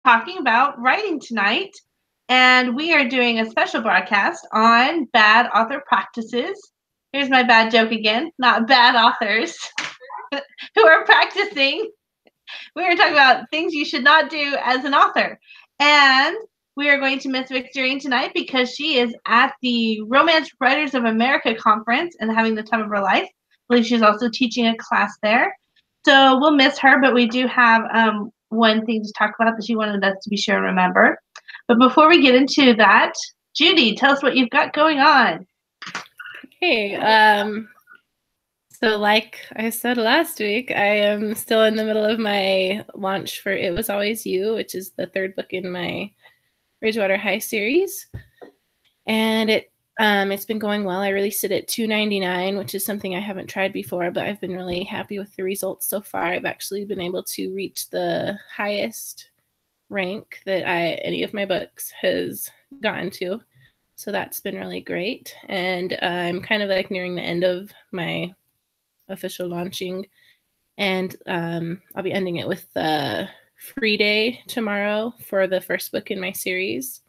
talking about writing tonight. And we are doing a special broadcast on bad author practices. Here's my bad joke again, not bad authors who are practicing. We are talking about things you should not do as an author. And we are going to miss Victorine tonight because she is at the Romance Writers of America conference and having the time of her life. I believe she's also teaching a class there. So we'll miss her, but we do have one thing to talk about that she wanted us to be sure and remember. But before we get into that, Judy, tell us what you've got going on. Hey, so like I said last week, I am still in the middle of my launch for It Was Always You, which is the third book in my Bridgewater High series. And it's been going well. I released it at $2.99, which is something I haven't tried before, but I've been really happy with the results so far. I've actually been able to reach the highest rank that any of my books has gotten to. So that's been really great. And I'm kind of like nearing the end of my official launching, and I'll be ending it with the free day tomorrow for the first book in my series.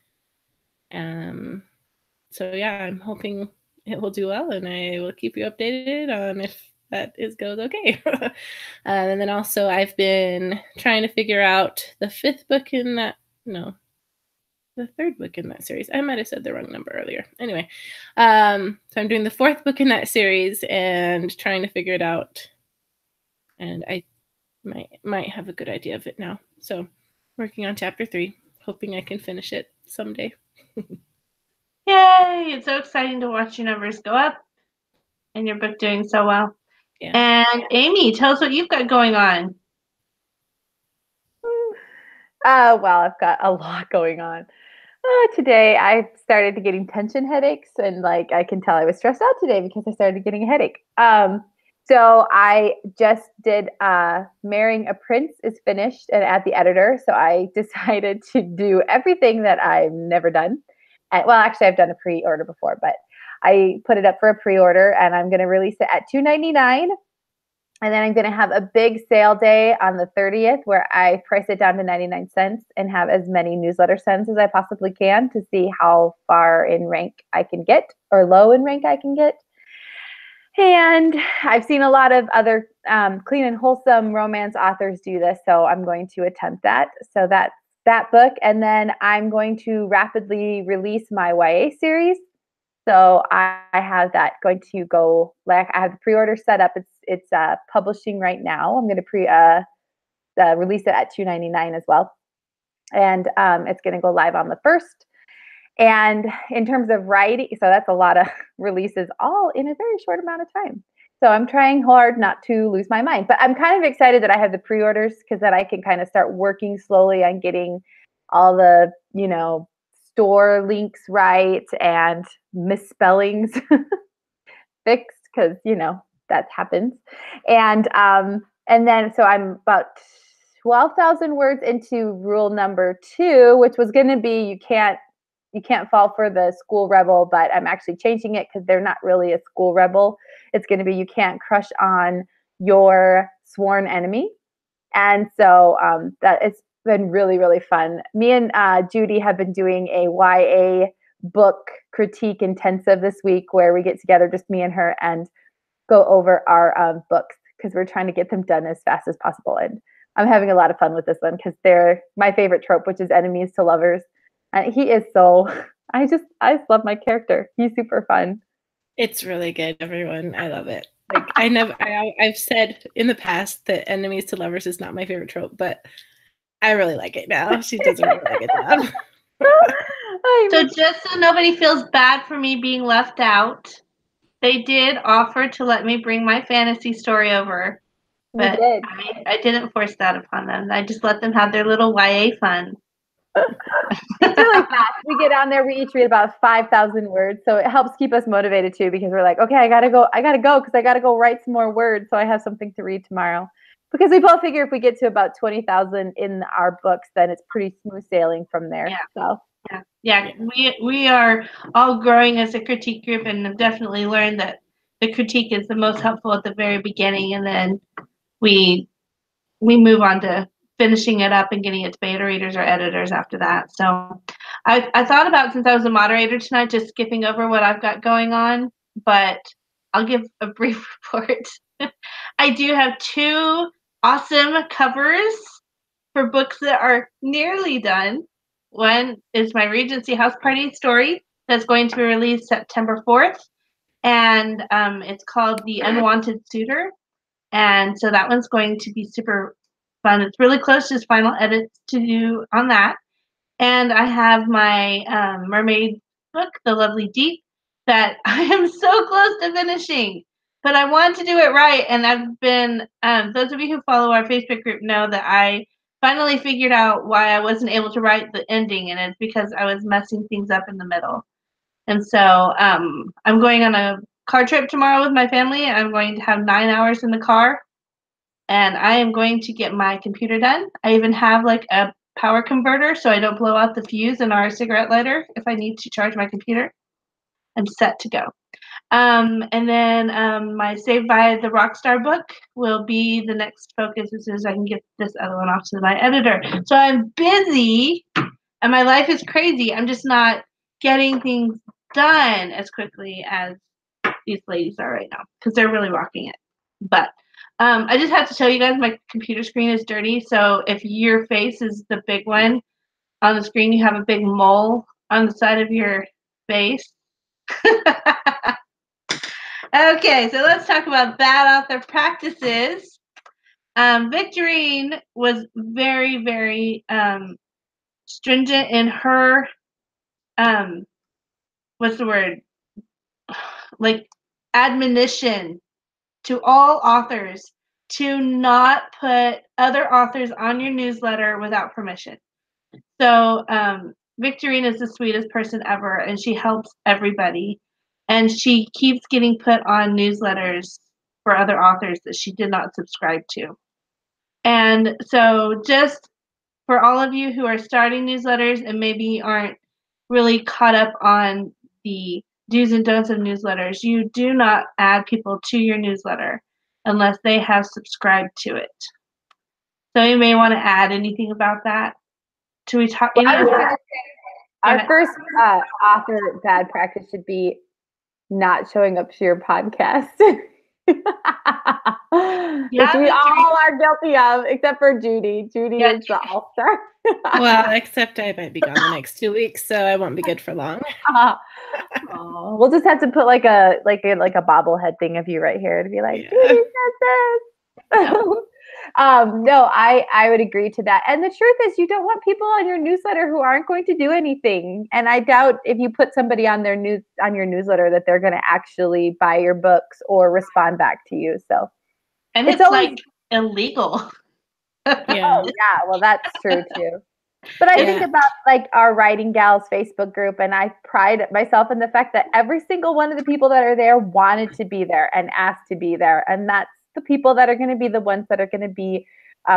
So yeah, I'm hoping it will do well, and I will keep you updated on if that goes okay. And then also I've been trying to figure out the third book in that series. I might have said the wrong number earlier. Anyway, so I'm doing the fourth book in that series and trying to figure it out. And I might have a good idea of it now. So working on chapter 3, hoping I can finish it someday. Yay! It's so exciting to watch your numbers go up and your book doing so well. Yeah. And Amy, tell us what you've got going on. Well, I've got a lot going on. Today I started getting tension headaches, and like I can tell I was stressed out today because I started getting a headache. So I just did Marrying a Prince is finished and at the editor. So I decided to do everything that I've never done. Well, actually I've done a pre-order before, but I put it up for a pre-order and I'm going to release it at $2.99. And then I'm going to have a big sale day on the 30th where I price it down to 99 cents and have as many newsletter sends as I possibly can to see how far in rank I can get or low in rank I can get. And I've seen a lot of other clean and wholesome romance authors do this, so I'm going to attempt that. So that's that book. And then I'm going to rapidly release my YA series. So I have that going to go, like I have the pre-order set up. It's publishing right now. I'm going to release it at $2.99 as well. And it's going to go live on the 1st. And in terms of writing, so that's a lot of releases all in a very short amount of time. So I'm trying hard not to lose my mind. But I'm kind of excited that I have the pre-orders because then I can kind of start working slowly on getting all the, store links right and misspellings fixed because that happens. And then so I'm about 12,000 words into rule number 2, which was going to be you can't fall for the school rebel, but I'm actually changing it because they're not really a school rebel. It's going to be you can't crush on your sworn enemy. And so that it's been really, really fun. Me and Judy have been doing a YA book critique intensive this week where we get together, just me and her, and go over our books because we're trying to get them done as fast as possible. And I'm having a lot of fun with this one because they're my favorite trope, which is enemies to lovers. And he is so, I just love my character. He's super fun. It's really good, everyone. I love it. Like I've said in the past that enemies to lovers is not my favorite trope, but I really like it now. She does a really good job. So just so nobody feels bad for me being left out, they did offer to let me bring my fantasy story over. But I didn't force that upon them. I just let them have their little YA fun. It's really fast. We get on there, we each read about 5,000 words. So it helps keep us motivated too, because we're like, okay, I gotta go because I gotta go write some more words so I have something to read tomorrow. Because we both figure if we get to about 20,000 in our books, then it's pretty smooth sailing from there. Yeah. So yeah. We are all growing as a critique group and have definitely learned that the critique is the most helpful at the very beginning, and then we move on to finishing it up and getting it to beta readers or editors after that. So I thought about, since I was a moderator tonight, just skipping over what I've got going on, but I'll give a brief report. I do have 2 awesome covers for books that are nearly done. One is my Regency House Party story that's going to be released September 4th, and it's called The Unwanted Suitor. And so that one's going to be super fun. It's really close to his final edits to do on that. And I have my mermaid book, The Lovely Deep, that I am so close to finishing. But I want to do it right. And I've been, those of you who follow our Facebook group know that I finally figured out why I wasn't able to write the ending. And it's because I was messing things up in the middle. And so I'm going on a car trip tomorrow with my family. I'm going to have 9 hours in the car. And I am going to get my computer done. I even have like a power converter so I don't blow out the fuse in our cigarette lighter if I need to charge my computer. I'm set to go. And then my Saved by the Rockstar book will be the next focus as soon as I can get this other one off to my editor. So I'm busy and my life is crazy. I'm just not getting things done as quickly as these ladies are right now because they're really rocking it. But I just have to tell you guys, my computer screen is dirty. So if your face is the big one on the screen, you have a big mole on the side of your face. Okay, so let's talk about bad author practices. Victorine was very, very stringent in her, what's the word? Like admonition to all authors to not put other authors on your newsletter without permission. So Victorine is the sweetest person ever, and she helps everybody. And she keeps getting put on newsletters for other authors that she did not subscribe to. And so just for all of you who are starting newsletters and maybe aren't really caught up on the do's and don'ts of newsletters, you do not add people to your newsletter unless they have subscribed to it. So you may want to add anything about that. Should we talk? Our first author bad practice should be not showing up to your podcast. Which we all are guilty of, except for Judy. Judy is the all-star. Well, except I might be gone the next 2 weeks, so I won't be good for long. We'll just have to put like a bobblehead thing of you right here to be like, Judy says this. No, I would agree to that. And the truth is, you don't want people on your newsletter who aren't going to do anything. And I doubt if you put somebody on your newsletter that they're going to actually buy your books or respond back to you. So, and it's always like illegal. Yeah. Oh, yeah. Well, that's true too. But I think about like our Writing Gals Facebook group, and I pride myself in the fact that every single one of the people that are there wanted to be there and asked to be there, and that's the people that are going to be the ones that are going to be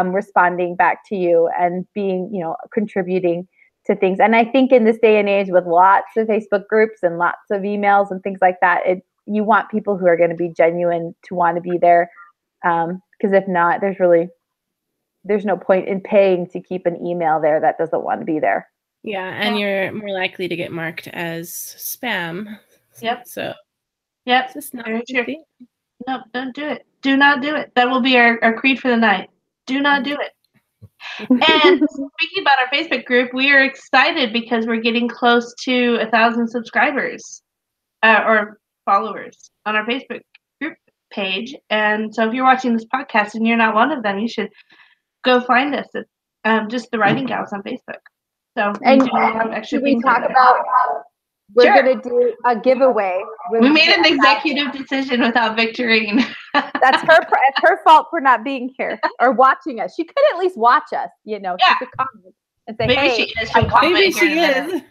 responding back to you and being, contributing to things. And I think in this day and age with lots of Facebook groups and lots of emails and things like that, you want people who are going to be genuine to want to be there. Because if not, there's no point in paying to keep an email there that doesn't want to be there. Yeah, and you're more likely to get marked as spam. Yep. So, it's just not very true. No, don't do it. Do not do it. That will be our creed for the night. Do not do it. And speaking about our Facebook group, we are excited because we're getting close to 1,000 subscribers or followers on our Facebook group page. And so if you're watching this podcast and you're not one of them, you should go find us at just the Writing Gals on Facebook. So should we talk about? We're going to do a giveaway. We made an executive decision without Victorine. That's her fault for not being here or watching us. She could at least watch us, She could comment and say, maybe hey. she is. Maybe she is.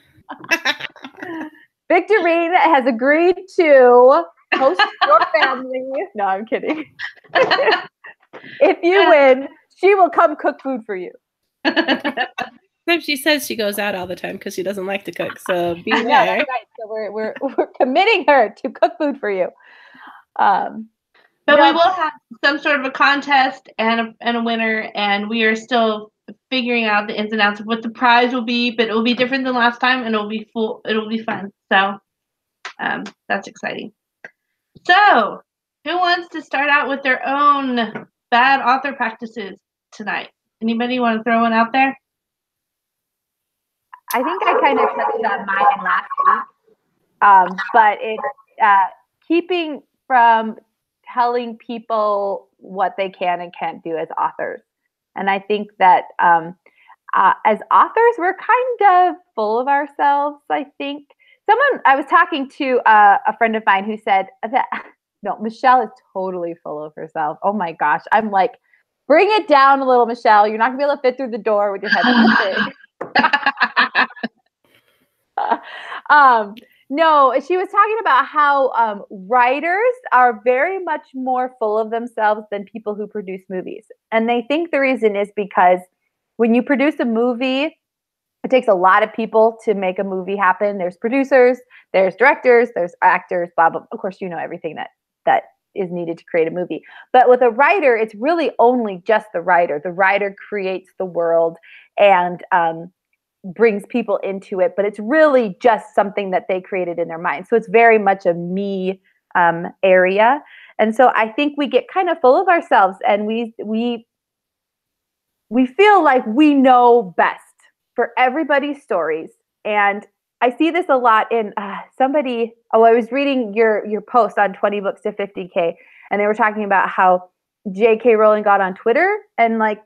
Victorine has agreed to host your family. No, I'm kidding. If you win, she will come cook food for you. She says she goes out all the time because she doesn't like to cook. So be there. Yeah, that's right. So we're committing her to cook food for you. But we will have some sort of a contest and a winner, and we are still figuring out the ins and outs of what the prize will be, but it will be different than last time, and it'll be fun. So that's exciting. So who wants to start out with their own bad author practices tonight? Anybody want to throw one out there? I think I kind of touched on mine last week, but it's keeping from telling people what they can and can't do as authors. And I think that as authors, we're kind of full of ourselves, I think. I was talking to a friend of mine who said that, no, Michelle is totally full of herself. Oh my gosh. I'm like, bring it down a little, Michelle. You're not gonna be able to fit through the door with your head that big. No, she was talking about how writers are very much more full of themselves than people who produce movies. And they think the reason is because when you produce a movie, it takes a lot of people to make a movie happen. There's producers, there's directors, there's actors, blah, blah. Of course, you know everything that is needed to create a movie. But with a writer, it's really only just the writer. The writer creates the world and brings people into it, but it's really just something that they created in their mind. So it's very much a me area. And so I think we get kind of full of ourselves, and we feel like we know best for everybody's stories. And I see this a lot in I was reading your post on 20 books to 50K, and they were talking about how J.K. Rowling got on Twitter and like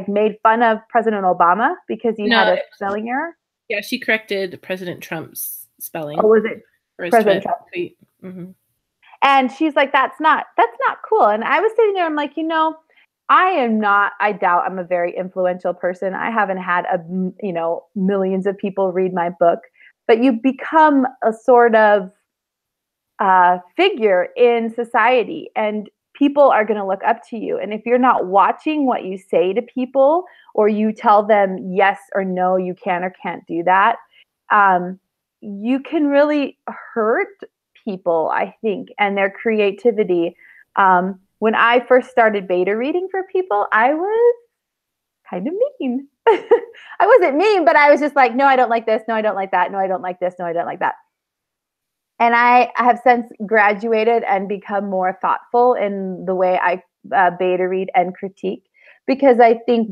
made fun of President Obama because he had a spelling error. Yeah, she corrected President Trump's spelling. Oh, was it President Trump? Tweet. Mm-hmm. And she's like, that's not cool. And I was sitting there, I'm like, I doubt I'm a very influential person. I haven't had millions of people read my book, but you become a sort of figure in society, and people are going to look up to you. And if you're not watching what you say to people, or you tell them yes or no, you can or can't do that, you can really hurt people, I think, and their creativity. When I first started beta reading for people, I was kind of mean. I wasn't mean, but I was just like, no, I don't like this. No, I don't like that. No, I don't like this. No, I don't like that. And I have since graduated and become more thoughtful in the way I beta read and critique, because I think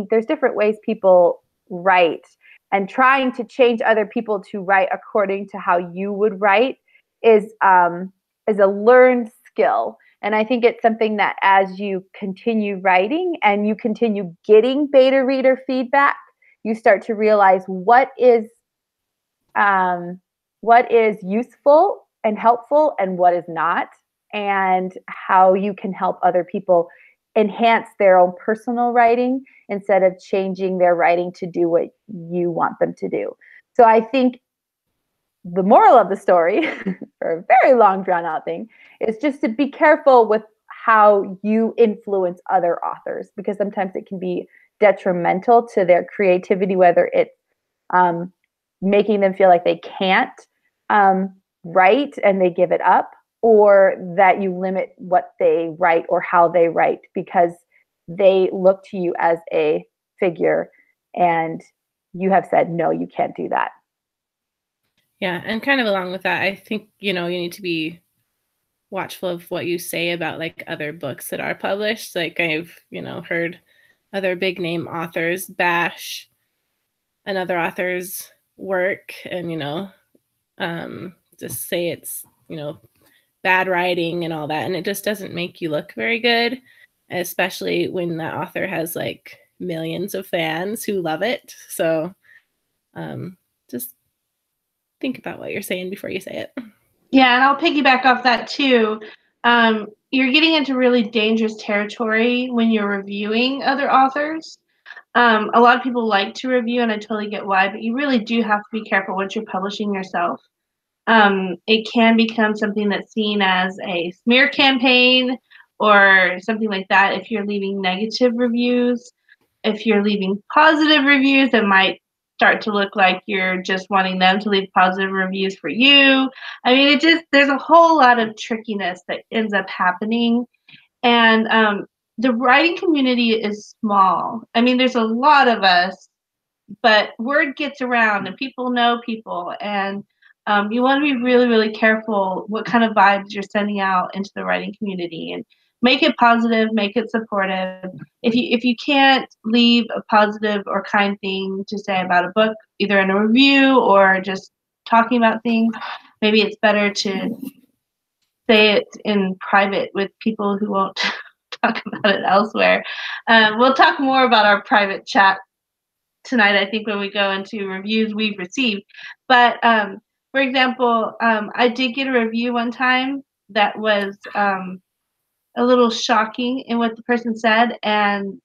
there's different ways people write, and trying to change other people to write according to how you would write is a learned skill. And I think it's something that as you continue writing and you continue getting beta reader feedback, you start to realize what is useful and helpful and what is not, and how you can help other people enhance their own personal writing instead of changing their writing to do what you want them to do. So I think the moral of the story, for a very long drawn out thing, is just to be careful with how you influence other authors, because sometimes it can be detrimental to their creativity, whether it's making them feel like they can't write and they give it up, or that you limit what they write or how they write because they look to you as a figure and you have said, no, you can't do that. Yeah, and kind of along with that, I think, you need to be watchful of what you say about like other books that are published. Like I've, heard other big name authors bash another author's work and, just say it's, bad writing and all that. And it just doesn't make you look very good, especially when that author has like millions of fans who love it. So just think about what you're saying before you say it. Yeah, and I'll piggyback off that too. You're getting into really dangerous territory when you're reviewing other authors. A lot of people like to review, and I totally get why, but you really do have to be careful what you're publishing yourself. It can become something that's seen as a smear campaign or something like that if you're leaving negative reviews. If you're leaving positive reviews, it might start to look like you're just wanting them to leave positive reviews for you. I mean, there's a whole lot of trickiness that ends up happening. And the writing community is small. I mean, there's a lot of us, but word gets around and people know people, and you want to be really, really careful what kind of vibes you're sending out into the writing community, and make it positive, make it supportive. If you can't leave a positive or kind thing to say about a book, either in a review or just talking about things, maybe it's better to say it in private with people who won't talk about it elsewhere. We'll talk more about our private chat tonight, I think, when we go into reviews we've received. But for example, I did get a review one time that was a little shocking in what the person said, and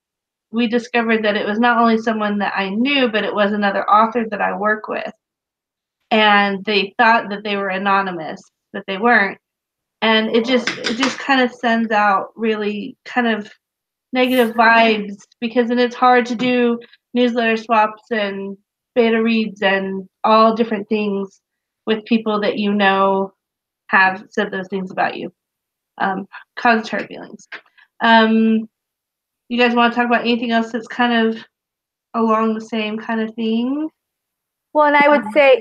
we discovered that it was not only someone that I knew, but it was another author that I work with. And they thought that they were anonymous, but they weren't. And it just kind of sends out really kind of negative vibes, because then it's hard to do newsletter swaps and beta reads and all different things with people that you know have said those things about you. Caused hurt feelings. You guys want to talk about anything else that's kind of along the same kind of theme? Well, and I would say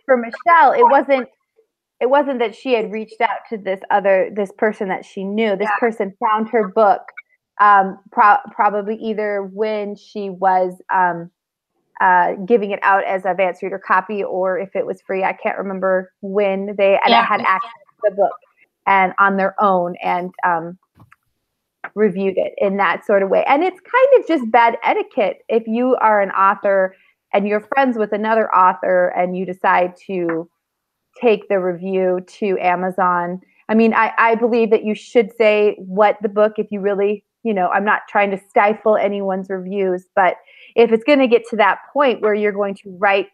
for Michelle, it wasn't that she had reached out to this person that she knew. This person found her book probably either when she was giving it out as a advanced reader copy, or if it was free. I can't remember when they had access to the book and on their own, and reviewed it in that sort of way. And it's kind of just bad etiquette if you are an author and you're friends with another author and you decide to take the review to Amazon. I mean, I believe that you should say what the book, if you really, I'm not trying to stifle anyone's reviews, but if it's going to get to that point where you're going to write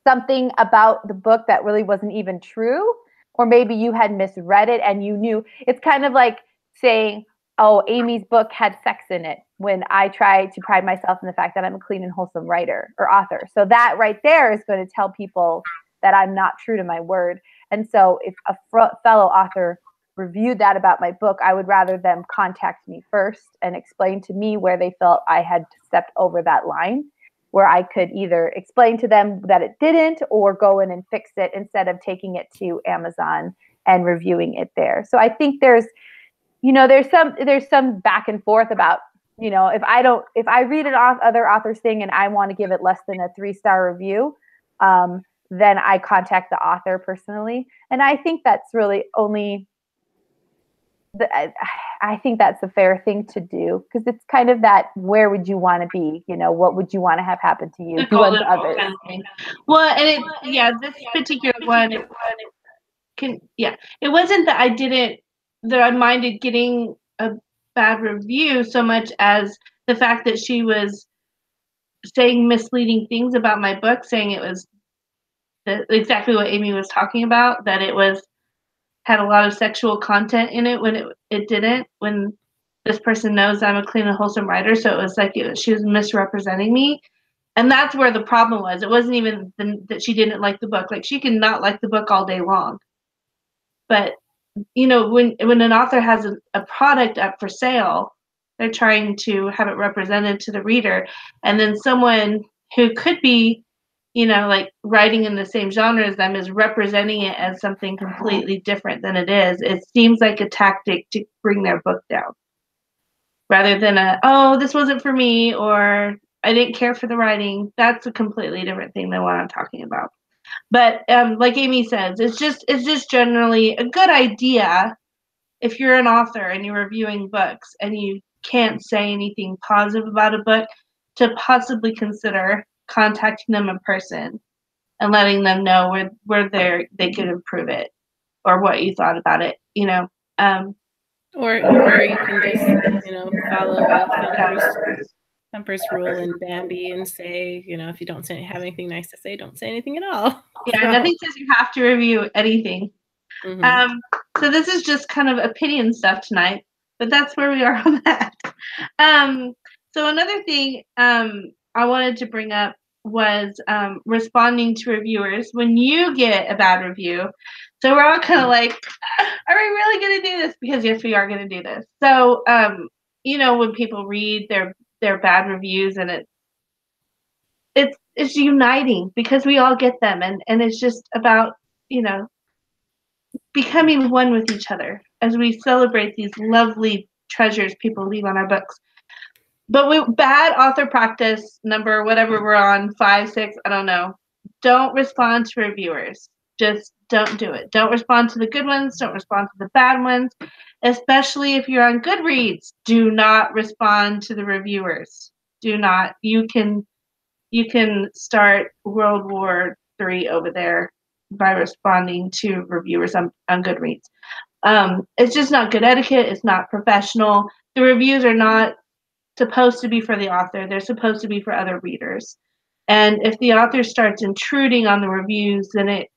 something about the book that really wasn't even true, or maybe you had misread it and you knew, it's kind of like saying, oh, Amy's book had sex in it, when I try to pride myself in the fact that I'm a clean and wholesome writer or author. So that right there is going to tell people that I'm not true to my word. And so if a fellow author reviewed that about my book, I would rather them contact me first and explain to me where they felt I had stepped over that line, where I could either explain to them that it didn't, or go in and fix it, instead of taking it to Amazon and reviewing it there. So I think there's some back and forth about, if I read an other author's thing and I want to give it less than a 3-star review, then I contact the author personally. And I think that's really only, I think that's a fair thing to do, because it's kind of that, where would you want to be? What would you want to have happen to you? Do unto others. Kind of thing. Well, and this particular one, it wasn't that I minded getting a bad review so much as the fact that she was saying misleading things about my book, saying it was exactly what Amy was talking about, that it had a lot of sexual content in it, when it didn't, when this person knows I'm a clean and wholesome writer. So it was like she was misrepresenting me. And that's where the problem was. It wasn't even that she didn't like the book. Like, she can not like the book all day long. But, when an author has a product up for sale, they're trying to have it represented to the reader. And then someone who could be, like writing in the same genre as them is representing it as something completely different than it is. It seems like a tactic to bring their book down, rather than this wasn't for me, or I didn't care for the writing. That's a completely different thing than what I'm talking about. But like Amy says, it's just generally a good idea, if you're an author and you're reviewing books and you can't say anything positive about a book, to possibly consider contacting them in person and letting them know where they could improve it, or what you thought about it, Or you can just, follow Thumper's rule in Bambi and say, if you don't have anything nice to say, don't say anything at all. Yeah, nothing says you have to review anything. Mm-hmm. So this is just kind of opinion stuff tonight, but that's where we are on that. So another thing I wanted to bring up was responding to reviewers when you get a bad review. So we're all kind of like, are we really going to do this? Because yes, we are going to do this. So, when people read their bad reviews, and it's uniting because we all get them, and it's just about, becoming one with each other as we celebrate these lovely treasures people leave on our books. But bad author practice number, whatever we're on, 5, 6, I don't know. Don't respond to reviewers. Just don't do it. Don't respond to the good ones. Don't respond to the bad ones. Especially if you're on Goodreads, do not respond to the reviewers. Do not. You can start World War III over there by responding to reviewers on Goodreads. It's just not good etiquette. It's not professional. The reviews are not supposed to be for the author. They're supposed to be for other readers. And if the author starts intruding on the reviews, then it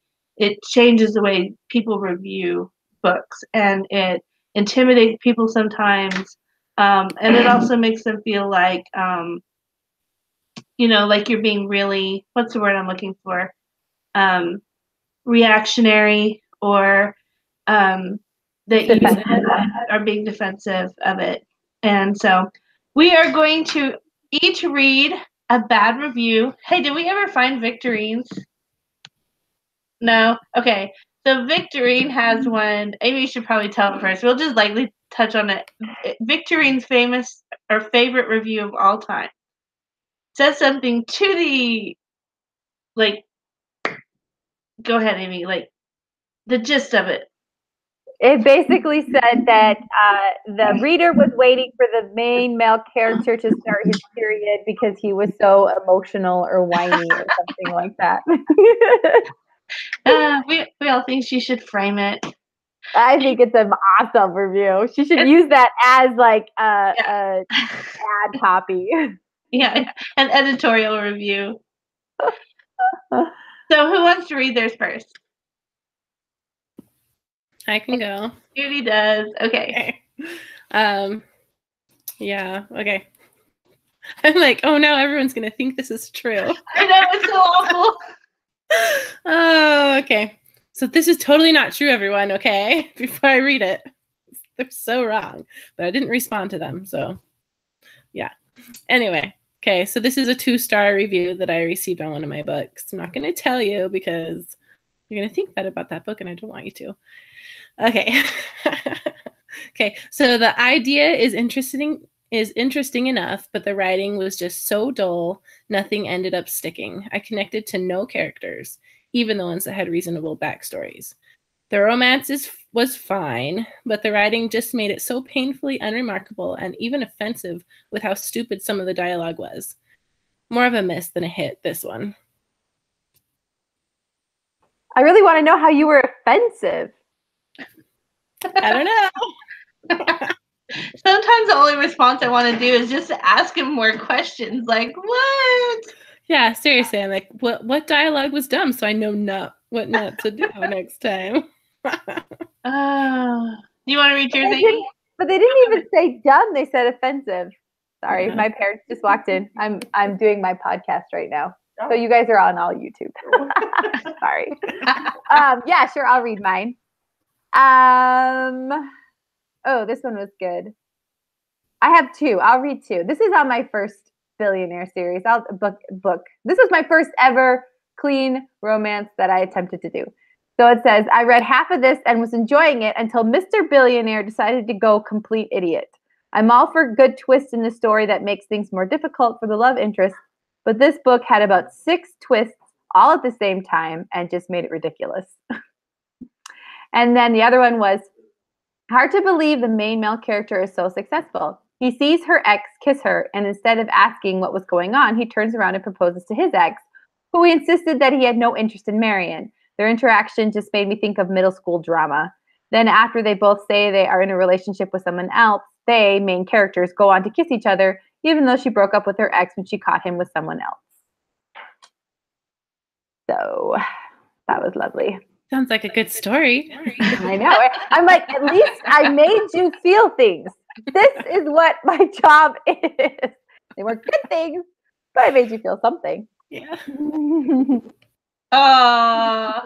changes the way people review books, and it intimidates people sometimes. And it also makes them feel like, like you're being really, what's the word I'm looking for? Reactionary, or that you are being defensive of it. And so we are going to each read a bad review. Hey, did we ever find Victorine's? No? Okay. So Victorine has one. Amy, you should probably tell it first. We'll just lightly touch on it. Victorine's famous or favorite review of all time says something to the, go ahead, Amy, the gist of it. It basically said that the reader was waiting for the main male character to start his period because he was so emotional or whiny or something like that. We all think she should frame it. I think it's an awesome review. She should use that as ad copy. Yeah, an editorial review. So who wants to read theirs first? I can go. Judy does. Okay. Yeah, okay. I'm like, oh no, everyone's going to think this is true. I know, it's so awful. Oh, okay. So this is totally not true, everyone, okay? Before I read it. They're so wrong. But I didn't respond to them, so yeah. Anyway, okay, so this is a 2-star review that I received on one of my books. I'm not going to tell you because you're going to think that about that book, and I don't want you to. Okay. Okay, so the idea is interesting enough, but the writing was just so dull, nothing ended up sticking. I connected to no characters, even the ones that had reasonable backstories. The romance was fine, but the writing just made it so painfully unremarkable and even offensive with how stupid some of the dialogue was. More of a miss than a hit, this one. I really want to know how you were offensive. I don't know. Sometimes the only response I want to do is just to ask him more questions. Like, what? Yeah, seriously. I'm like, what dialogue was dumb? So I know what not to do next time. Do you want to read yours, Amy? But they didn't even say dumb. They said offensive. Sorry, my parents just walked in. I'm doing my podcast right now. So you guys are on all YouTube. Sorry. Yeah, sure. I'll read mine. Oh, this one was good. I have 2. I'll read 2. This is on my first Billionaire series. Book. This was my first ever clean romance that I attempted to do. So it says, I read half of this and was enjoying it until Mr. Billionaire decided to go complete idiot. I'm all for a good twist in the story that makes things more difficult for the love interest, but this book had about 6 twists all at the same time and just made it ridiculous. And then the other one was, hard to believe the main male character is so successful. He sees her ex kiss her, and instead of asking what was going on, he turns around and proposes to his ex, who he insisted that he had no interest in marrying. Their interaction just made me think of middle school drama. Then after they both say they are in a relationship with someone else, they, main characters, go on to kiss each other, even though she broke up with her ex when she caught him with someone else. So that was lovely. Sounds like a good story. I know. I'm like, at least I made you feel things. This is what my job is. They weren't good things, but I made you feel something. Yeah. Oh.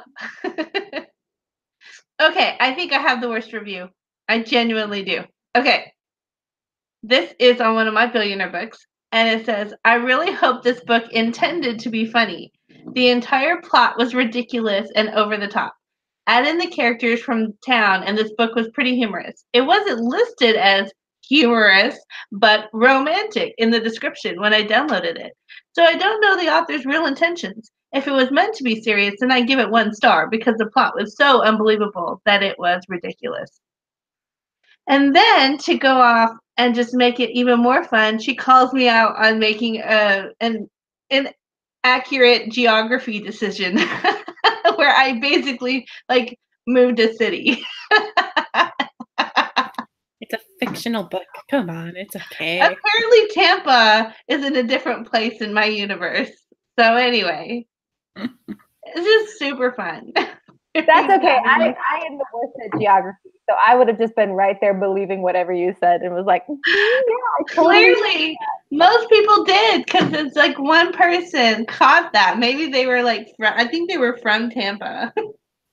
Okay, I think I have the worst review. I genuinely do. Okay. This is on one of my billionaire books, and it says, I really hope this book intended to be funny. The entire plot was ridiculous and over the top. Add in the characters from town, and this book was pretty humorous. It wasn't listed as humorous, but romantic in the description when I downloaded it. So I don't know the author's real intentions. If it was meant to be serious, then I give it 1 star because the plot was so unbelievable that it was ridiculous. And then to go off and just make it even more fun, she calls me out on making an inaccurate geography decision where I basically like moved a city. It's a fictional book. Come on, it's okay. Apparently Tampa is in a different place in my universe. So anyway, it's just super fun. That's okay. I am the worst at geography, so I would have just been right there believing whatever you said and was like, yeah, I totally. Clearly, most people did because it's like one person caught that. Maybe they were like, I think they were from Tampa.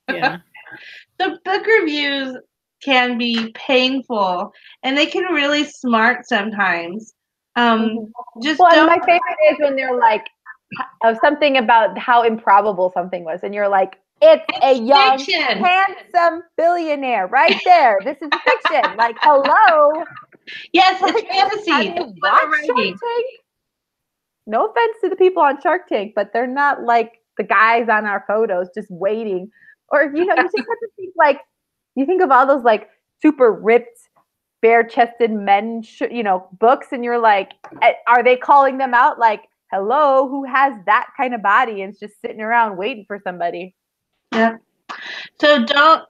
Yeah. So book reviews can be painful and they can really smart sometimes. Just Well, and don't. my favorite is when they're like, of something about how improbable something was, and you're like, it's a young, fiction. handsome billionaire right there. This is fiction. Like, hello. Yes, Like, it's fantasy. have you That's what watched we're Shark writing. Tank? No offense to the people on Shark Tank, but they're not like the guys on our photos just waiting. Or, you know, you just have to think like, you think of all those like super ripped, bare-chested men, you know, books, and you're like, are they calling them out? Like, hello, who has that kind of body and is just sitting around waiting for somebody? Yeah. So do not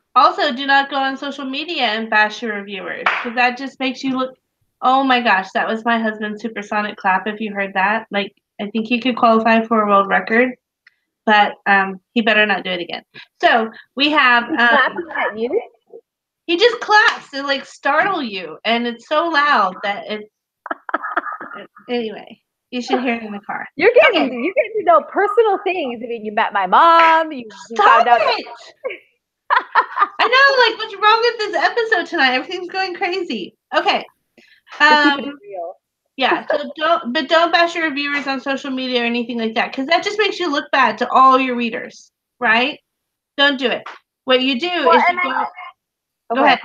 go on social media and bash your reviewers because that just makes you look. Oh my gosh, that was my husband's supersonic clap. If you heard that, like I think he could qualify for a world record, but he better not do it again. So we have. Clapping at you? He just claps to like startle you, and it's so loud that it's. Anyway, you should hear it in the car. You're getting to know personal things. I mean, you met my mom. You Stop found out. it! I know, like, what's wrong with this episode tonight? Everything's going crazy. Okay. Keep it real. Yeah, so don't bash your reviewers on social media or anything like that, because that just makes you look bad to all your readers, right? Don't do it. What you do is you go. Go ahead.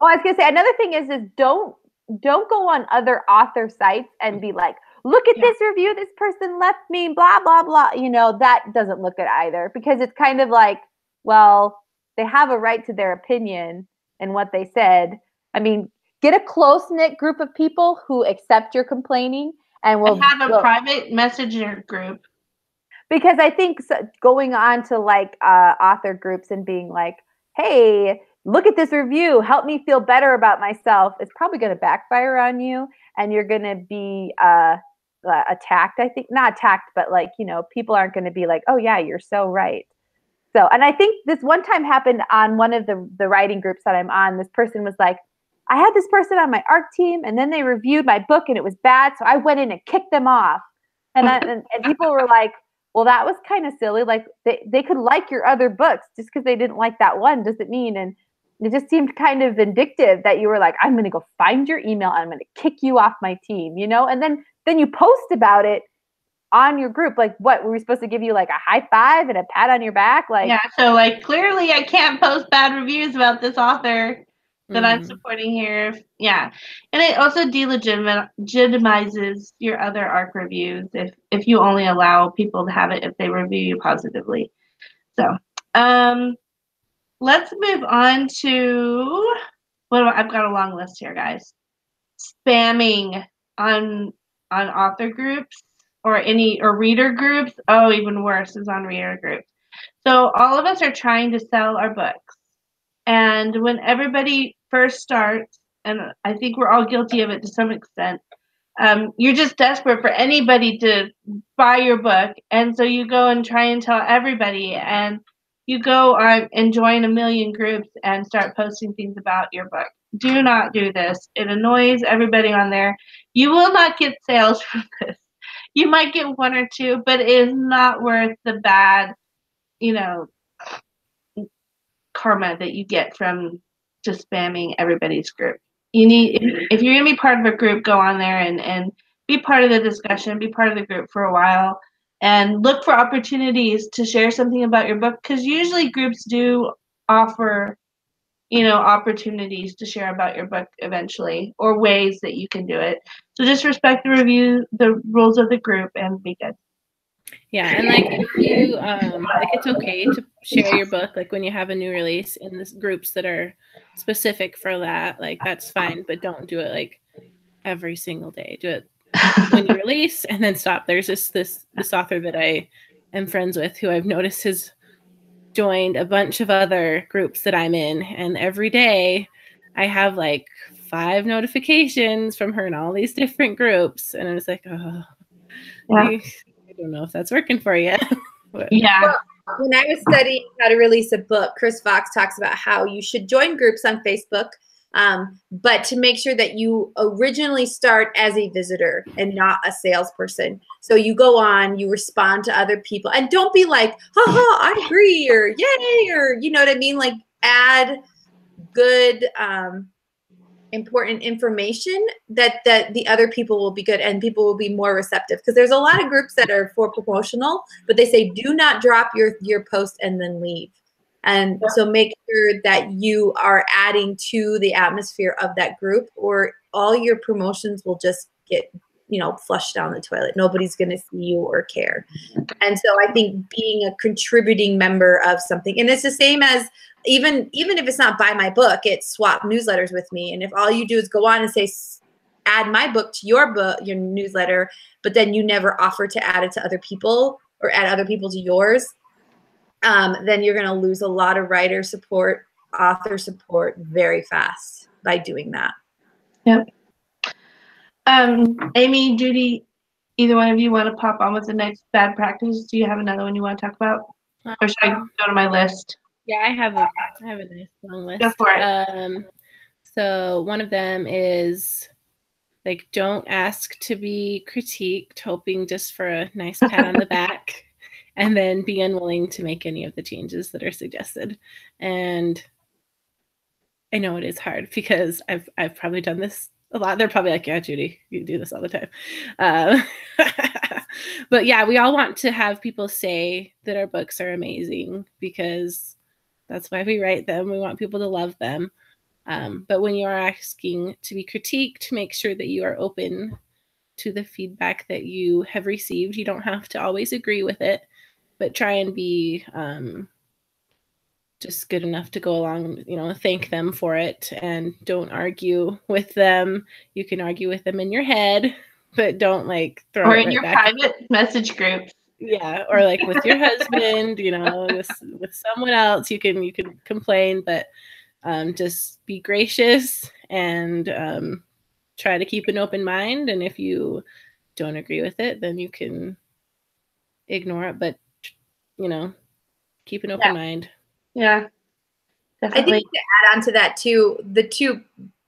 Oh, I was gonna say another thing is don't go on other author sites and be like, look at this review this person left me, blah blah blah. You know, that doesn't look good either, because it's kind of like, well, they have a right to their opinion and what they said. I mean, get a close-knit group of people who accept your complaining and will have a private messenger group. Because I think going on to like author groups and being like, hey, look at this review, help me feel better about myself, is probably going to backfire on you, and you're going to be attacked. I think not attacked, but like, you know, people aren't going to be like, oh yeah, you're so right. So, and I think this one time happened on one of the writing groups that I'm on. This person was like, I had this person on my ARC team, and then they reviewed my book and it was bad, so I went in and kicked them off. And and people were like, well, that was kind of silly. Like they could like your other books just because they didn't like that one doesn't mean. And it just seemed kind of vindictive that you were like, I'm going to go find your email. I'm going to kick you off my team, you know? And then you post about it on your group. Like, what, were we supposed to give you like a high five and a pat on your back? Like, yeah. So like, clearly I can't post bad reviews about this author that I'm supporting here. Yeah. And it also delegitimizes your other ARC reviews if you only allow people to have it if they review you positively. So let's move on to I've got a long list here, guys. Spamming on author groups or reader groups. Oh, even worse is on reader groups. So all of us are trying to sell our books. And when everybody first starts, and I think we're all guilty of it to some extent, you're just desperate for anybody to buy your book. And so you go and try and tell everybody, and you go on and join a million groups and start posting things about your book. Do not do this. It annoys everybody on there. You will not get sales from this. You might get one or two, but it is not worth the bad, you know, karma that you get from just spamming everybody's group. You need, if you're gonna be part of a group, go on there and be part of the discussion, be part of the group for a while, and look for opportunities to share something about your book, because usually groups do offer, you know, opportunities to share about your book eventually, or ways that you can do it. So just respect the rules of the group, and be good. Yeah, and like if you like, it's okay to share your book like when you have a new release in this groups that are specific for that. Like that's fine, but don't do it like every single day. Do it when you release and then stop. There's this author that I am friends with who I've noticed has joined a bunch of other groups that I'm in, and every day I have like 5 notifications from her in all these different groups, and I was like, oh, yeah. I don't know if that's working for you. Yeah. Well, when I was studying how to release a book, Chris Fox talks about how you should join groups on Facebook, but to make sure that you originally start as a visitor and not a salesperson. So you go on, you respond to other people, and don't be like, haha, I agree, or yay, or you know what I mean? Like add good important information that the other people will be good and people will be more receptive, because there's a lot of groups that are for promotional, but they say do not drop your post and then leave. And so make sure that you are adding to the atmosphere of that group, or all your promotions will just get, you know, flushed down the toilet. Nobody's going to see you or care. And so I think being a contributing member of something, and it's the same as even if it's not buy my book, it's swap newsletters with me. And if all you do is go on and say, add my book to your book, your newsletter, but then you never offer to add it to other people or add other people to yours, then you're going to lose a lot of writer support, author support very fast by doing that. Yep. Amy, Judy, either one of you want to pop on with the next bad practice? Do you have another one you want to talk about? Or should I go to my list? Yeah, I have a nice long list. Go for it. So one of them is like, don't ask to be critiqued, hoping just for a nice pat on the back, and then be unwilling to make any of the changes that are suggested. And I know it is hard because I've probably done this a lot. They're probably like, yeah, Judy, you do this all the time. But yeah, we all want to have people say that our books are amazing because that's why we write them. We want people to love them. But when you are asking to be critiqued, make sure that you are open to the feedback that you have received. You don't have to always agree with it, but try and be just good enough to go along, you know, thank them for it, and don't argue with them. You can argue with them in your head, but don't like throw or it in right your back. private message groups. Yeah, or like with your husband, you know, with someone else, you can complain, but just be gracious and try to keep an open mind. And if you don't agree with it, then you can ignore it, but you know, keep an open mind. Yeah, definitely. I think to add on to that too, the 2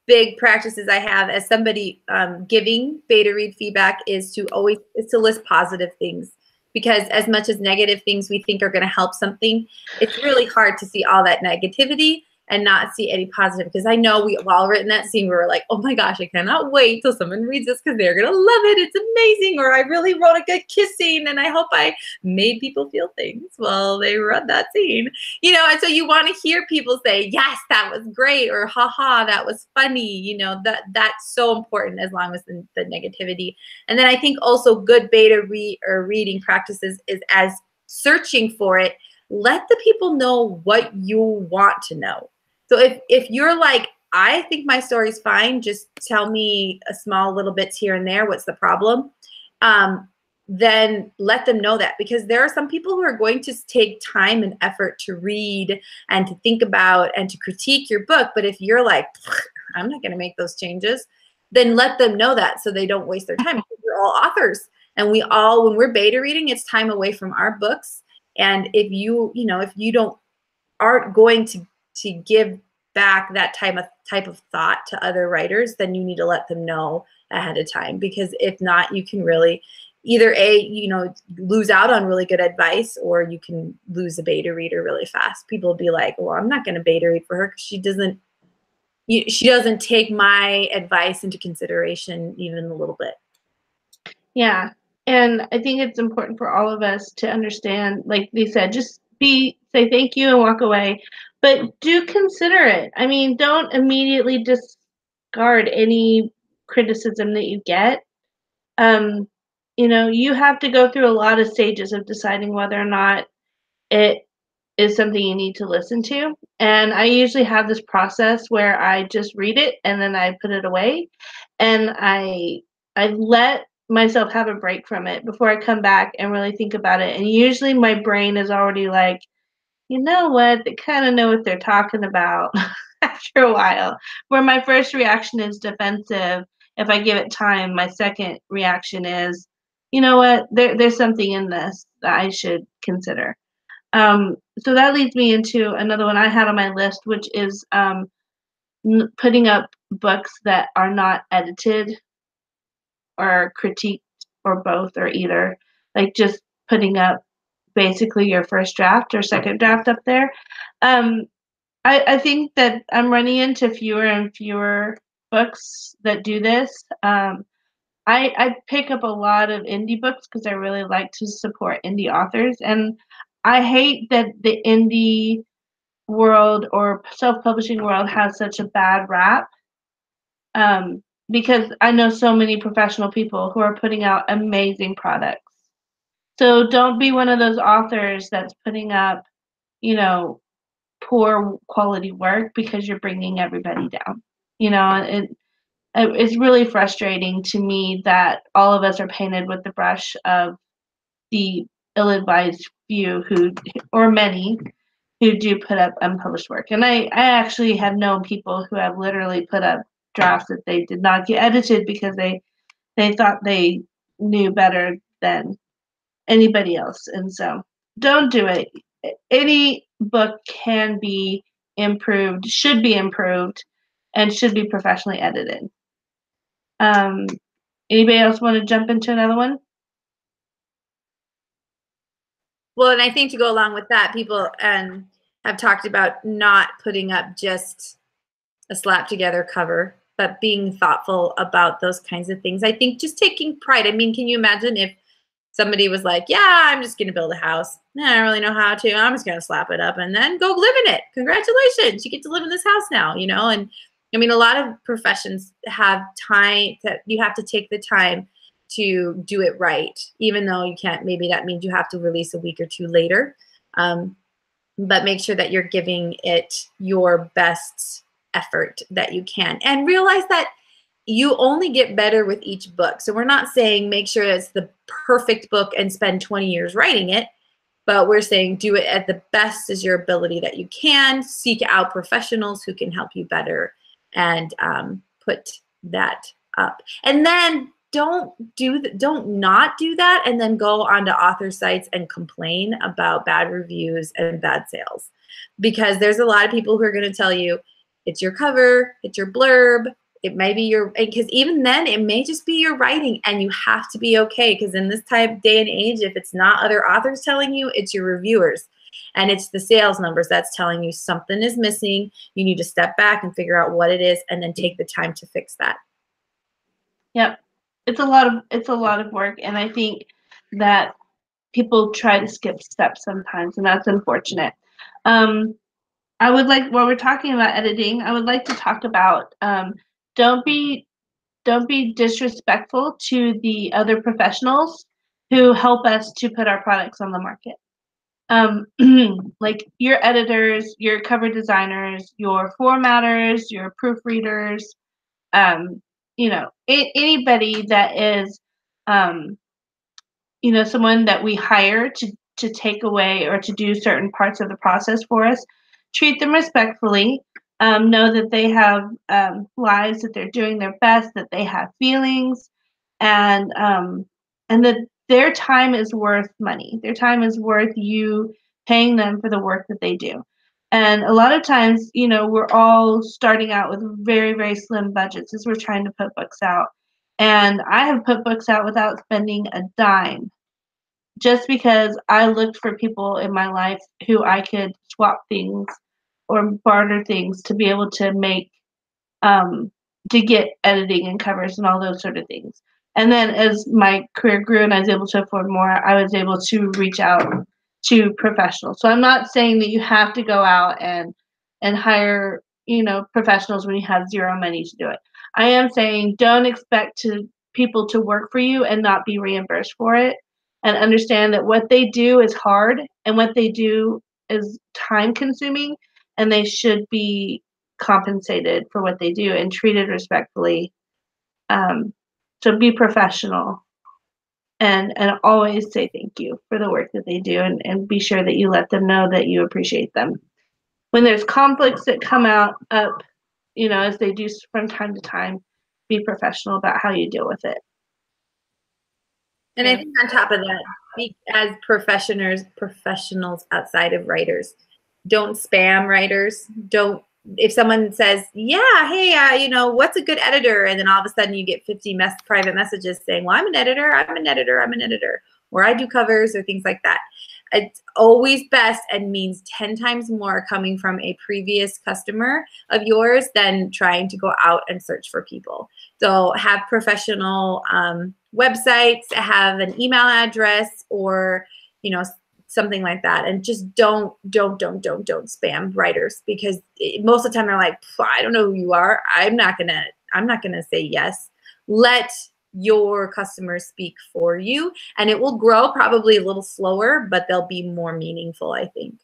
big practices I have as somebody giving beta read feedback is to list positive things, because as much as negative things we think are going to help something, it's really hard to see all that negativity and not see any positive. Because I know we all written that scene where we're like, oh my gosh, I cannot wait till someone reads this because they're going to love it. It's amazing. Or I really wrote a good kiss scene and I hope I made people feel things while they read that scene. You know, and so you want to hear people say, yes, that was great, or haha, that was funny. You know, that's so important, as long as the negativity. And then I think also good beta reading practices is, as searching for it, let the people know what you want to know. So if you're like, I think my story's fine, just tell me a small little bits here and there, what's the problem? Then let them know that, because there are some people who are going to take time and effort to read and to think about and to critique your book. But if you're like, I'm not going to make those changes, then let them know that so they don't waste their time. Because we're all authors, and we all, when we're beta reading, it's time away from our books. And if you aren't going to give back that type of thought to other writers, then you need to let them know ahead of time, because if not, you can really either lose out on really good advice, or you can lose a beta reader really fast. People will be like, well, I'm not going to beta read for her because she doesn't take my advice into consideration even a little bit. Yeah. And I think it's important for all of us to understand, like they said, just say thank you and walk away, but do consider it. I mean, don't immediately discard any criticism that you get. You have to go through a lot of stages of deciding whether or not it is something you need to listen to. And I usually have this process where I just read it and then I put it away, and I let myself have a break from it before I come back and really think about it. And usually my brain is already like, you know what, they kind of know what they're talking about after a while. Where my first reaction is defensive, if I give it time, my second reaction is, you know what, there's something in this that I should consider. So that leads me into another one I had on my list, which is putting up books that are not edited or critiqued or both or either. Like just putting up basically your first draft or second draft up there. I think that I'm running into fewer and fewer books that do this. I pick up a lot of indie books because I really like to support indie authors. And I hate that the indie world or self-publishing world has such a bad rap, because I know so many professional people who are putting out amazing products. So don't be one of those authors that's putting up, poor quality work because you're bringing everybody down. It's really frustrating to me that all of us are painted with the brush of the ill-advised few or many, who do put up unpublished work. And I actually have known people who have literally put up drafts that they did not get edited because they thought they knew better than anybody else. And so don't do it. Any book can be improved, should be improved, and should be professionally edited. Anybody else want to jump into another one? Well, and I think to go along with that, people have talked about not putting up just a slap together cover, but being thoughtful about those kinds of things. I think just taking pride. I mean, can you imagine if somebody was like, yeah, I'm just going to build a house. I don't really know how to. I'm just going to slap it up and then go live in it. Congratulations. You get to live in this house now, And I mean, a lot of professions have time that you have to take the time to do it right, even though you can't. Maybe that means you have to release a week or two later. But make sure that you're giving it your best effort that you can. And realize that you only get better with each book. So we're not saying make sure it's the perfect book and spend 20 years writing it, but we're saying do it at the best as your ability that you can. Seek out professionals who can help you better and put that up. And then don't not do that and then go onto author sites and complain about bad reviews and bad sales. Because there's a lot of people who are going to tell you it's your cover, it's your blurb, it may be because even then it may just be your writing, and you have to be okay, because in this day and age, if it's not other authors telling you, it's your reviewers. And it's the sales numbers that's telling you something is missing. You need to step back and figure out what it is and then take the time to fix that. Yep. It's a lot of work, and I think that people try to skip steps sometimes, and that's unfortunate. I would like, while we're talking about editing, I would like to talk about don't be disrespectful to the other professionals who help us to put our products on the market. Like your editors, your cover designers, your formatters, your proofreaders, anybody that is, someone that we hire to take away or to do certain parts of the process for us. Treat them respectfully. Know that they have lives, that they're doing their best, that they have feelings, and that their time is worth money. Their time is worth you paying them for the work that they do. And a lot of times, we're all starting out with very, very slim budgets as we're trying to put books out. And I have put books out without spending a dime, just because I looked for people in my life who I could swap things or barter things to be able to make, to get editing and covers and all those sort of things. And then as my career grew and I was able to afford more, I was able to reach out to professionals. So I'm not saying that you have to go out and hire, professionals when you have zero money to do it. I am saying don't expect people to work for you and not be reimbursed for it, and understand that what they do is hard and what they do is time consuming, and they should be compensated for what they do and treated respectfully. So be professional and always say thank you for the work that they do, and be sure that you let them know that you appreciate them. When there's conflicts that come up, as they do from time to time, be professional about how you deal with it. And I think on top of that, be as professionals outside of writers. Don't spam writers. If someone says, yeah, hey, what's a good editor? And then all of a sudden you get 50 private messages saying, well, I'm an editor, or I do covers or things like that. It's always best and means 10 times more coming from a previous customer of yours than trying to go out and search for people. So have professional websites, have an email address, or something like that, and just don't spam writers, because most of the time they're like, I don't know who you are. I'm not gonna say yes. Let your customers speak for you, and it will grow probably a little slower, but they'll be more meaningful, I think.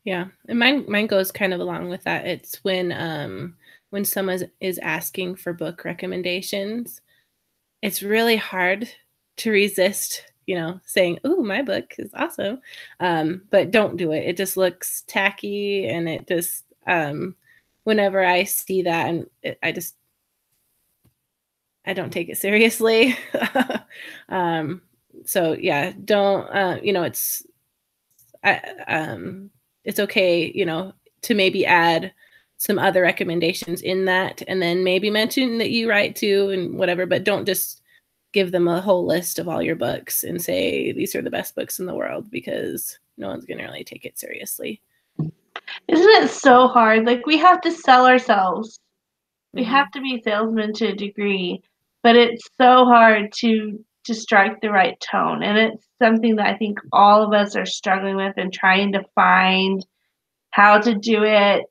Yeah, and mine goes kind of along with that. It's when someone is asking for book recommendations, it's really hard to resist, saying, "Ooh, my book is awesome," but don't do it. It just looks tacky, and it just whenever I see that, and I don't take it seriously. So yeah, don't. It's okay, to maybe add some other recommendations in that, and then maybe mention that you write too and whatever, but don't just give them a whole list of all your books and say these are the best books in the world, because no one's going to really take it seriously. Isn't it so hard? Like, we have to sell ourselves. We have to be salesmen to a degree, but it's so hard to strike the right tone. And it's something that I think all of us are struggling with and trying to find how to do it.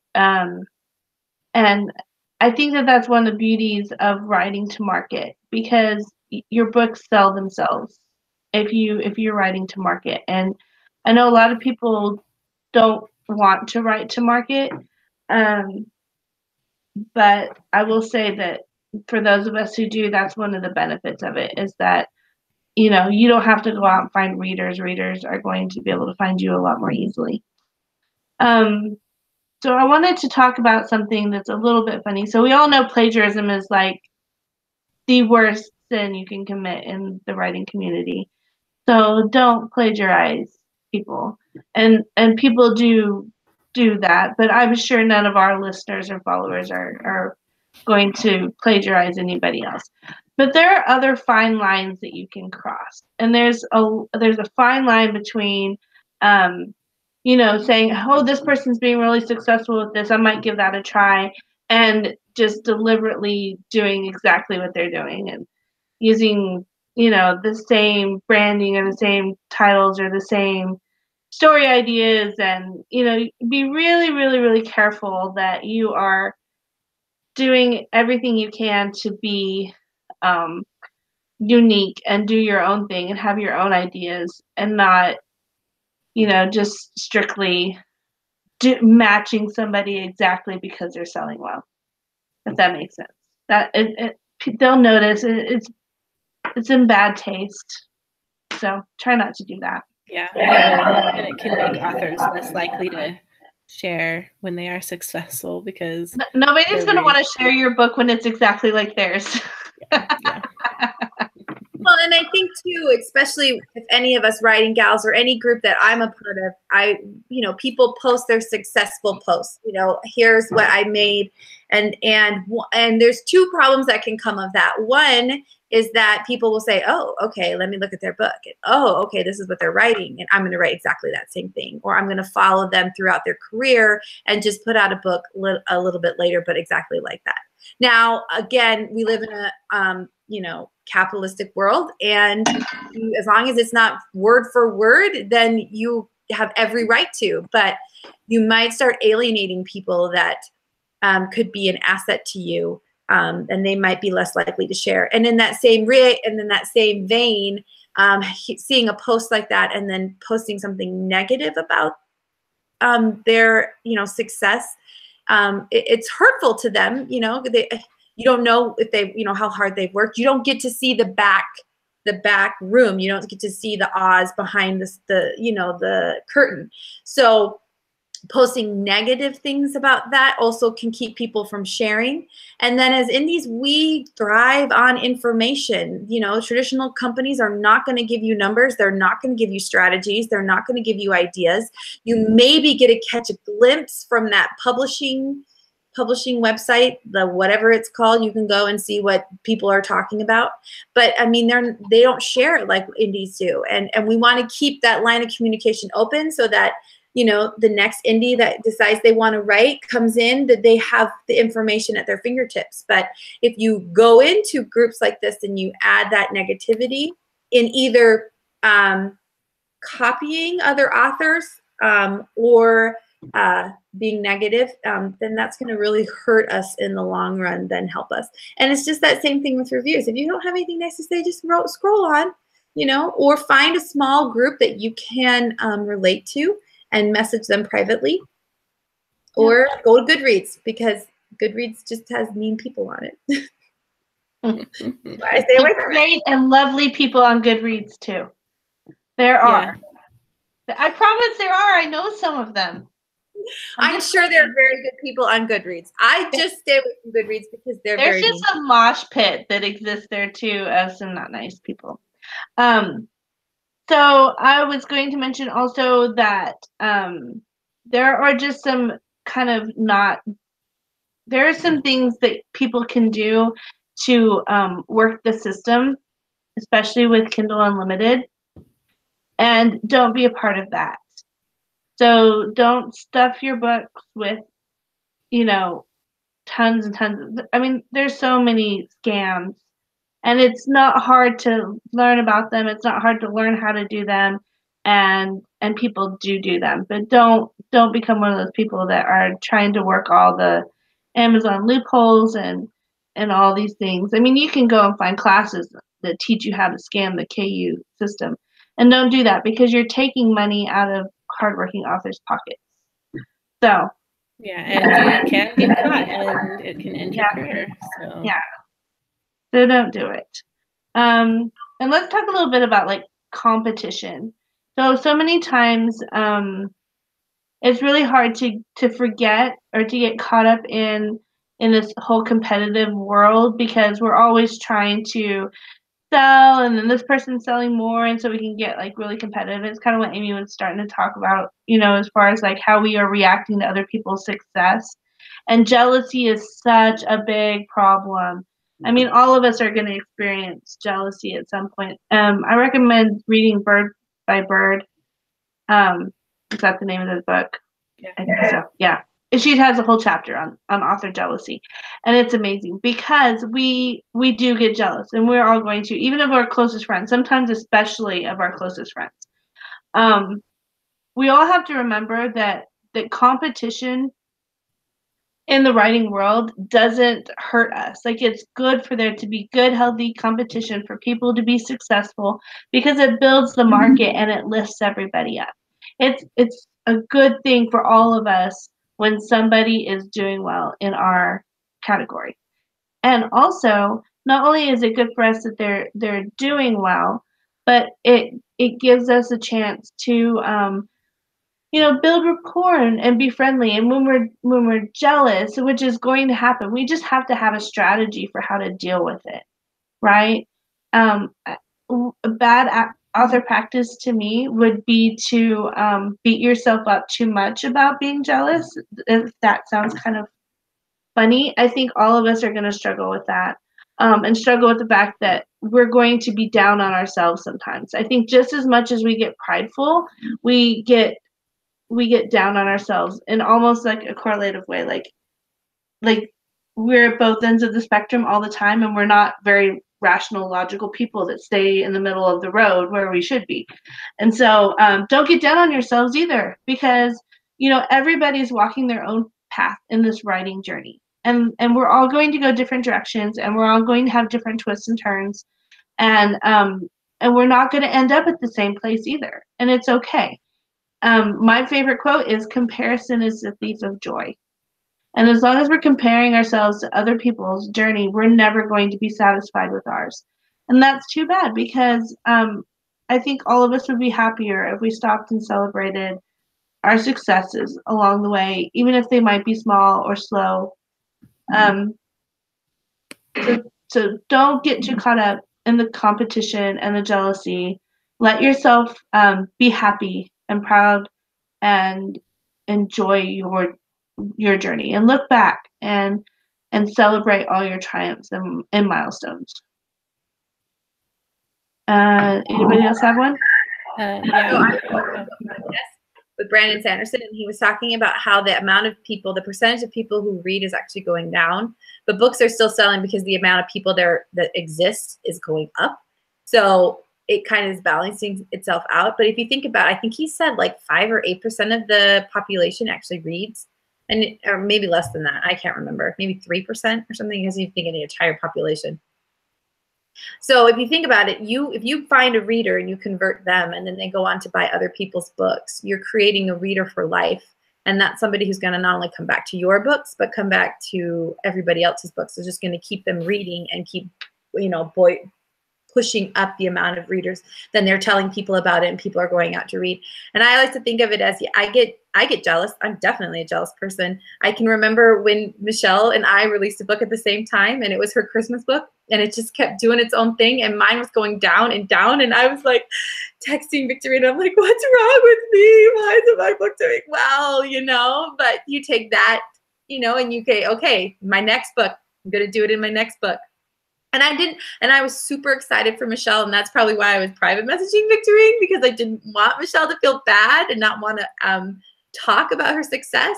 And I think that that's one of the beauties of writing to market, because your books sell themselves if you're writing to market. And I know a lot of people don't want to write to market, but I will say that for those of us who do, that's one of the benefits of it, is that you don't have to go out and find readers. Readers are going to be able to find you a lot more easily. So I wanted to talk about something that's a little bit funny. So we all know plagiarism is like the worst sin you can commit in the writing community. So don't plagiarize people. And people do that, but I'm sure none of our listeners or followers are going to plagiarize anybody else. But there are other fine lines that you can cross. And there's a fine line between saying, oh, this person's being really successful with this, I might give that a try, and just deliberately doing exactly what they're doing and using, the same branding or the same titles or the same story ideas. And, be really, really, really careful that you are doing everything you can to be unique and do your own thing and have your own ideas, and not just strictly matching somebody exactly because they're selling well, if that makes sense. That they'll notice it's in bad taste, so try not to do that. Yeah, and it can make authors less likely to share when they are successful, because nobody's going to want to share your book when it's exactly like theirs. Well, and I think too, especially if any of us writing gals or any group that I'm a part of, people post their successful posts. Here's what I made, and there's two problems that can come of that. One is that people will say, oh, okay, let me look at their book. And, oh, okay, this is what they're writing, and I'm going to write exactly that same thing. Or I'm going to follow them throughout their career and just put out a book a little bit later, but exactly like that. Now, again, we live in a, capitalistic world, and as long as it's not word for word, then you have every right to. But you might start alienating people that could be an asset to you. And they might be less likely to share. And in that same vein, seeing a post like that and then posting something negative about their success, it's hurtful to them. You don't know if they how hard they've worked. You don't get to see the back room. You don't get to see the Oz behind the curtain. So posting negative things about that also can keep people from sharing. And then as indies, we thrive on information. Traditional companies are not going to give you numbers. They're not going to give you strategies. They're not going to give you ideas. You maybe get to catch a glimpse from that publishing website, the whatever it's called. You can go and see what people are talking about. But I mean, they don't share it like indies do. And we want to keep that line of communication open so that the next indie that decides they want to write comes in, that they have the information at their fingertips. But if you go into groups like this and you add that negativity in either copying other authors or being negative, then that's going to really hurt us in the long run than help us. And it's just that same thing with reviews. If you don't have anything nice to say, just scroll on, or find a small group that you can relate to and message them privately, or go to Goodreads, because Goodreads just has mean people on it. I stay away from great and lovely people on Goodreads too. There are. I promise there are. I know some of them. I'm sure there are very good people on Goodreads. I just stay away from Goodreads because there's just a mosh pit that exists there too of some not nice people. So I was going to mention also that there are just some there are some things that people can do to work the system, especially with Kindle Unlimited, and don't be a part of that. So don't stuff your books with, tons and tons of, there's so many scams. And it's not hard to learn about them. It's not hard to learn how to do them, and people do them. But don't become one of those people that are trying to work all the Amazon loopholes and all these things. You can go and find classes that teach you how to scam the KU system, and don't do that because you're taking money out of hardworking authors' pockets. So and you can get caught, and it can end your career. So. Yeah. So don't do it. And let's talk a little bit about competition. So many times it's really hard to forget or to get caught up in this whole competitive world, because we're always trying to sell, and then this person's selling more, and so we can get really competitive. It's kind of what Amy was starting to talk about, as far as how we are reacting to other people's success. And jealousy is such a big problem. All of us are going to experience jealousy at some point. I recommend reading Bird by Bird. Is that the name of the book? Yeah. I think so. Yeah. She has a whole chapter on author jealousy. And it's amazing because we do get jealous, and we're all going to, even of our closest friends, sometimes especially of our closest friends. We all have to remember that competition in the writing world doesn't hurt us. It's good for there to be good, healthy competition for people to be successful, because it builds the market and it lifts everybody up. It's a good thing for all of us when somebody is doing well in our category. And also, not only is it good for us that they're doing well, but it gives us a chance to build rapport and be friendly. And when we're jealous, which is going to happen, we just have to have a strategy for how to deal with it, right? a bad author practice to me would be to beat yourself up too much about being jealous. If that sounds kind of funny, I think all of us are going to struggle with that, and struggle with the fact that we're going to be down on ourselves sometimes. I think just as much as we get prideful, we get down on ourselves in almost like a correlative way. Like we're at both ends of the spectrum all the time, and we're not very rational, logical people that stay in the middle of the road where we should be. And so don't get down on yourselves either, because everybody's walking their own path in this writing journey, and we're all going to go different directions, and we're all going to have different twists and turns, and we're not going to end up at the same place either, and it's okay. My favorite quote is, "Comparison is the thief of joy." And as long as we're comparing ourselves to other people's journey, we're never going to be satisfied with ours. And that's too bad, because I think all of us would be happier if we stopped and celebrated our successes along the way, even if they might be small or slow. So don't get too caught up in the competition and the jealousy. Let yourself be happy and proud and enjoy your journey, and look back and celebrate all your triumphs and milestones. Anybody else have one? Yeah. With Brandon Sanderson, and he was talking about how the amount of people, the percentage of people who read is actually going down, but books are still selling because the amount of people there that exist is going up. So it kind of is balancing itself out. But if you think about it, I think he said like 5 or 8% of the population actually reads, or maybe less than that. I can't remember. Maybe 3% or something, because you think of the entire population. So if you think about it, if you find a reader and you convert them, and then they go on to buy other people's books, you're creating a reader for life. And that's somebody who's going to not only come back to your books, but come back to everybody else's books. It's just going to keep them reading and keep, pushing up the amount of readers. Then they're telling people about it, and people are going out to read. And I like to think of it as, I get jealous. I'm definitely a jealous person. I can remember when Michelle and I released a book at the same time, and it was her Christmas book, and it just kept doing its own thing, and mine was going down and down, and I was like texting Victorina, I'm like, what's wrong with me? Why isn't my book doing well? But you take that, and you say, okay, my next book, I'm going to do it in my next book. And I didn't, and I was super excited for Michelle, and that's probably why I was private messaging Victorine, because I didn't want Michelle to feel bad and not want to talk about her success.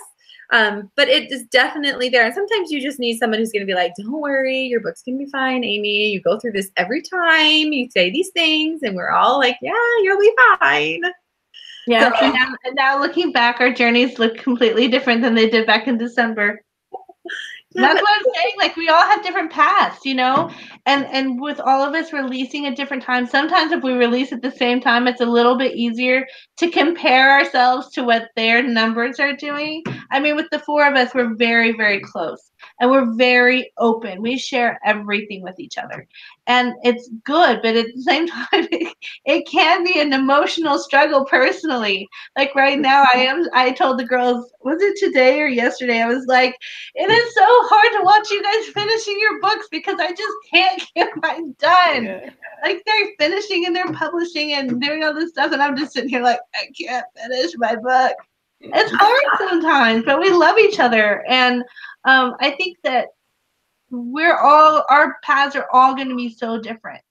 But it is definitely there. And sometimes you just need someone who's going to be like, don't worry, your book's going to be fine, Amy. You go through this every time. You say these things, and we're all like, yeah, you'll be fine. Yeah. So now looking back, our journeys look completely different than they did back in December. Yeah, that's what I'm saying. Like, we all have different paths, and with all of us releasing at different times, sometimes if we release at the same time, it's a little bit easier to compare ourselves to what their numbers are doing. I mean, with the 4 of us, we're very, very close, and we're very open. We share everything with each other, and it's good, but at the same time, it can be an emotional struggle personally. Like right now, I told the girls, was it today or yesterday? I was like, it is so hard to watch you guys finishing your books, because I just can't get mine done. Yeah. Like, they're finishing and they're publishing and doing all this stuff, and I'm just sitting here like, I can't finish my book. It's hard sometimes, but we love each other. And I think that our paths are all going to be so different.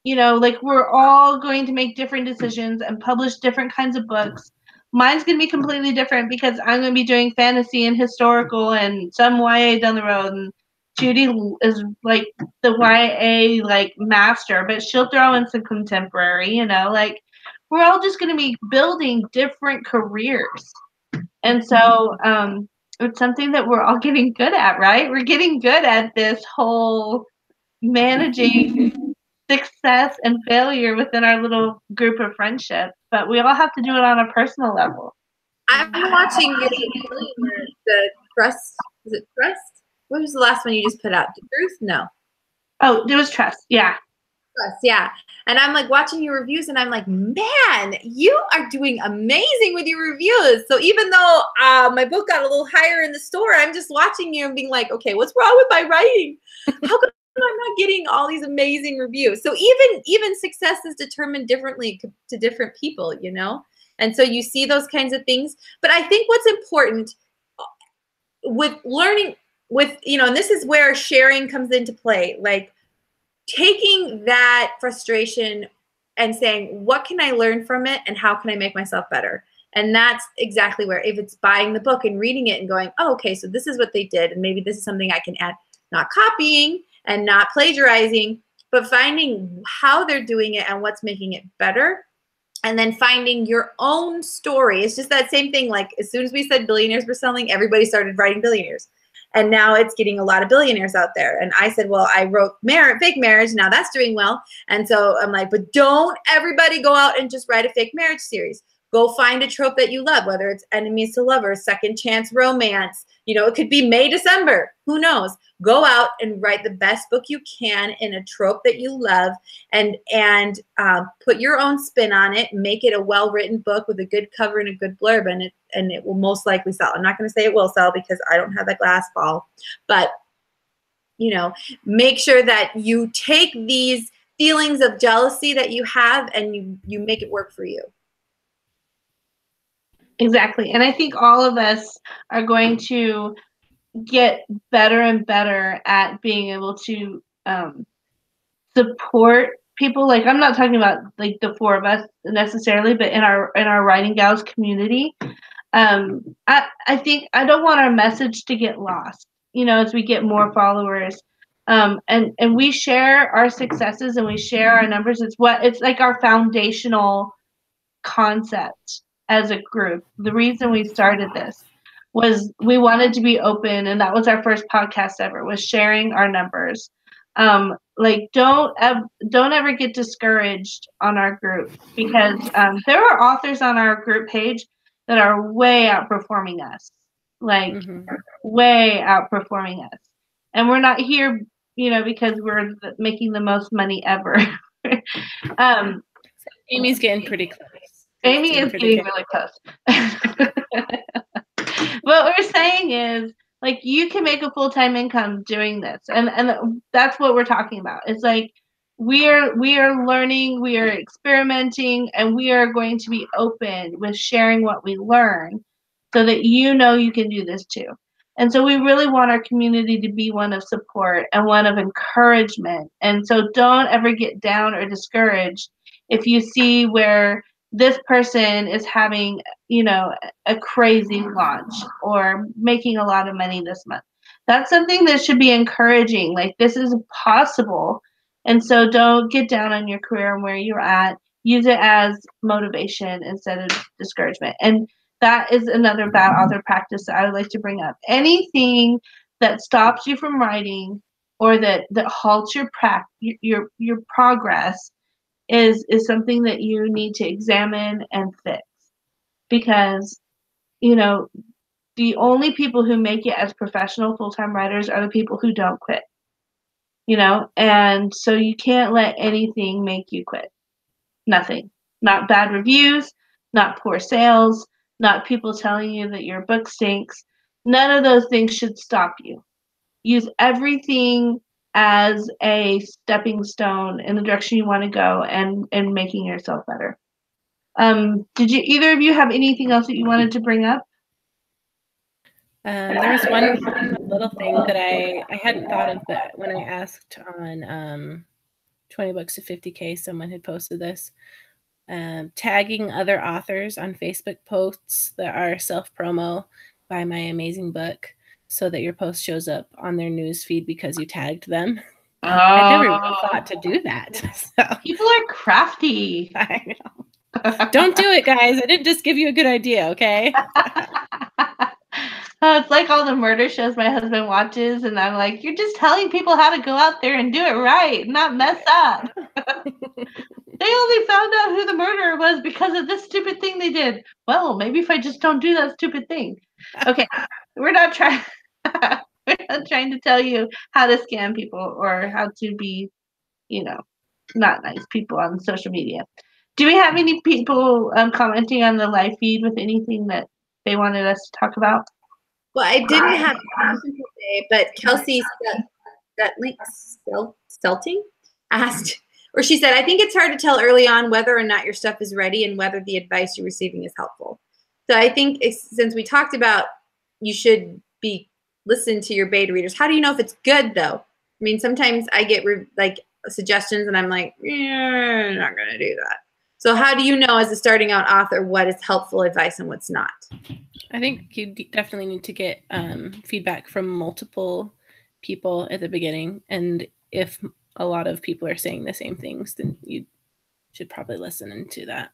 Like, we're all going to make different decisions and publish different kinds of books. Mine's going to be completely different, because I'm going to be doing fantasy and historical and some YA down the road. And Judy is like the YA master, but she'll throw in some contemporary, like, we're all just going to be building different careers. And so it's something that we're all getting good at, right? We're getting good at this whole managing success and failure within our little group of friendship, but we all have to do it on a personal level. I'm watching the Trust. Is it Trust? What was the last one you just put out? The Truth? No. Oh, it was Trust. Yeah. Trust. Yeah. And I'm like watching your reviews, and I'm like, man, you are doing amazing with your reviews. So even though my book got a little higher in the store, I'm just watching you and being like, okay, what's wrong with my writing? How come I'm not getting all these amazing reviews. So even success is determined differently to different people, you know? And so you see those kinds of things. But I think what's important with learning with, you know, and this is where sharing comes into play, like taking that frustration and saying, what can I learn from it and how can I make myself better? And that's exactly where, if it's buying the book and reading it and going, oh, okay, so this is what they did, and maybe this is something I can add, not copying and not plagiarizing, but finding how they're doing it and what's making it better. And then finding your own story. It's just that same thing. Like as soon as we said billionaires were selling, everybody started writing billionaires. And now it's getting a lot of billionaires out there. And I said, well, I wrote Fake Marriage. Now that's doing well. And so I'm like, but don't everybody go out and just write a fake marriage series. Go find a trope that you love, whether it's enemies to lovers, second chance romance. You know, it could be May, December. Who knows? Go out and write the best book you can in a trope that you love, and put your own spin on it. Make it a well-written book with a good cover and a good blurb, and it will most likely sell. I'm not going to say it will sell because I don't have that glass ball, but you know, make sure that you take these feelings of jealousy that you have and you make it work for you. Exactly. And I think all of us are going to get better and better at being able to support people. Like, I'm not talking about like the four of us necessarily, but in our Writing Gals community. I think I don't want our message to get lost, you know, as we get more followers. And we share our successes and we share our numbers. It's like our foundational concept as a group. The reason we started this was we wanted to be open, and that was our first podcast ever, was sharing our numbers. Like don't ever get discouraged on our group, because there are authors on our group page that are way outperforming us, like way outperforming us, and we're not here, you know, because we're making the most money ever. Amy's getting pretty close. Amy is getting really close. What we're saying is, like, you can make a full-time income doing this, and that's what we're talking about. It's like we are learning, we are experimenting, and we are going to be open with sharing what we learn, so that you know you can do this too. And so we really want our community to be one of support and one of encouragement. And so don't ever get down or discouraged if you see where this person is having, you know, a crazy launch or making a lot of money this month. That's something that should be encouraging. Like, this is possible. And so don't get down on your career and where you're at. Use it as motivation instead of discouragement. And that is another bad author practice that I would like to bring up. Anything that stops you from writing or that halts your progress is something that you need to examine and fix, because, you know, the only people who make it as professional full-time writers are the people who don't quit, you know, and so you can't let anything make you quit. Nothing. Not bad reviews, not poor sales, not people telling you that your book stinks. None of those things should stop you. Use everything as a stepping stone in the direction you want to go, and making yourself better. Did either of you have anything else that you wanted to bring up? There was one little thing that I hadn't thought of, but when I asked on 20 Books to 50K, someone had posted this, tagging other authors on Facebook posts that are self-promo by my amazing book, so that your post shows up on their news feed because you tagged them. I never even thought to do that. So. People are crafty. I know. Don't do it, guys. I didn't just give you a good idea, okay? It's like all the murder shows my husband watches, and I'm like, you're just telling people how to go out there and do it right, not mess up. They only found out who the murderer was because of this stupid thing they did. Well, maybe if I just don't do that stupid thing. Okay, we're not trying to tell you how to scam people or how to be, you know, not nice people on social media. Do we have any people commenting on the live feed with anything that they wanted us to talk about? Well, I didn't have a question today, but Kelsey Stelting asked, or she said, I think it's hard to tell early on whether or not your stuff is ready and whether the advice you're receiving is helpful. So I think since we talked about you should be listen to your beta readers, how do you know if it's good though? I mean, sometimes I get like suggestions and I'm like, I'm not going to do that. So how do you know as a starting out author what is helpful advice and what's not? I think you definitely need to get feedback from multiple people at the beginning. And if a lot of people are saying the same things, then you should probably listen into that.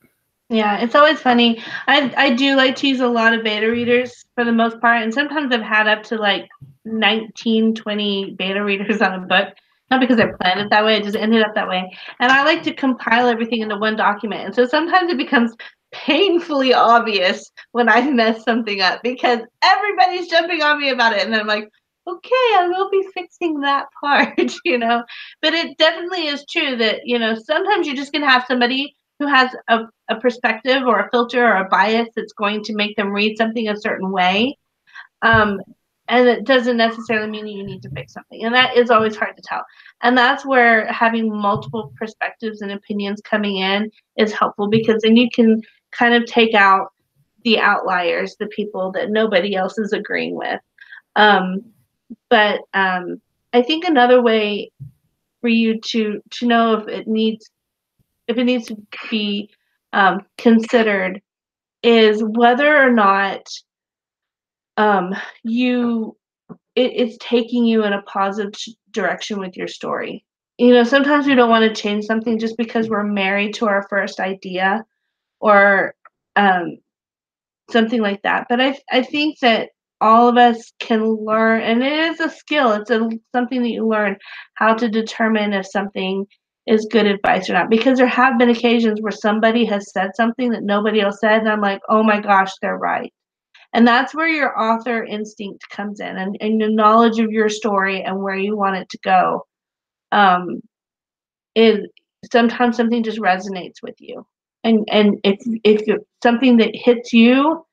Yeah, it's always funny. I do like to use a lot of beta readers for the most part. And sometimes I've had up to like 19, 20 beta readers on a book. Not because I planned it that way, it just ended up that way. And I like to compile everything into one document. And so sometimes it becomes painfully obvious when I mess something up because everybody's jumping on me about it. And I'm like, okay, I will be fixing that part, you know. But it definitely is true that, you know, sometimes you're just going to have somebody who has a perspective or a filter or a bias that's going to make them read something a certain way. And it doesn't necessarily mean you need to fix something. And that is always hard to tell. And that's where having multiple perspectives and opinions coming in is helpful because then you can kind of take out the outliers, the people that nobody else is agreeing with. But I think another way for you to know if it needs to be considered is whether or not it's taking you in a positive direction with your story. You know, sometimes we don't want to change something just because we're married to our first idea or something like that. But I think that all of us can learn, and it is a skill. It's something that you learn how to determine if something is good advice or not. Because there have been occasions where somebody has said something that nobody else said, and I'm like, oh my gosh, they're right. And that's where your author instinct comes in and the knowledge of your story and where you want it to go. Is sometimes something just resonates with you. And if you're something that hits you,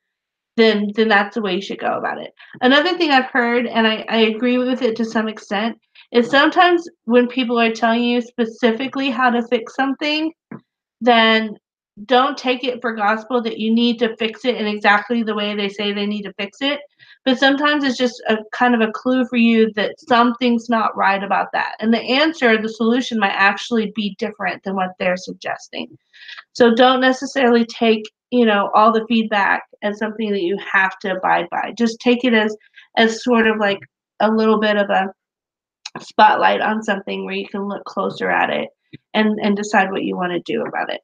then that's the way you should go about it. Another thing I've heard, and I agree with it to some extent, is sometimes when people are telling you specifically how to fix something, then don't take it for gospel that you need to fix it in exactly the way they say they need to fix it. But sometimes it's just a kind of a clue for you that something's not right about that. And the answer, the solution might actually be different than what they're suggesting. So don't necessarily take, you know, all the feedback as something that you have to abide by. Just take it as sort of like a little bit of a spotlight on something where you can look closer at it and decide what you want to do about it.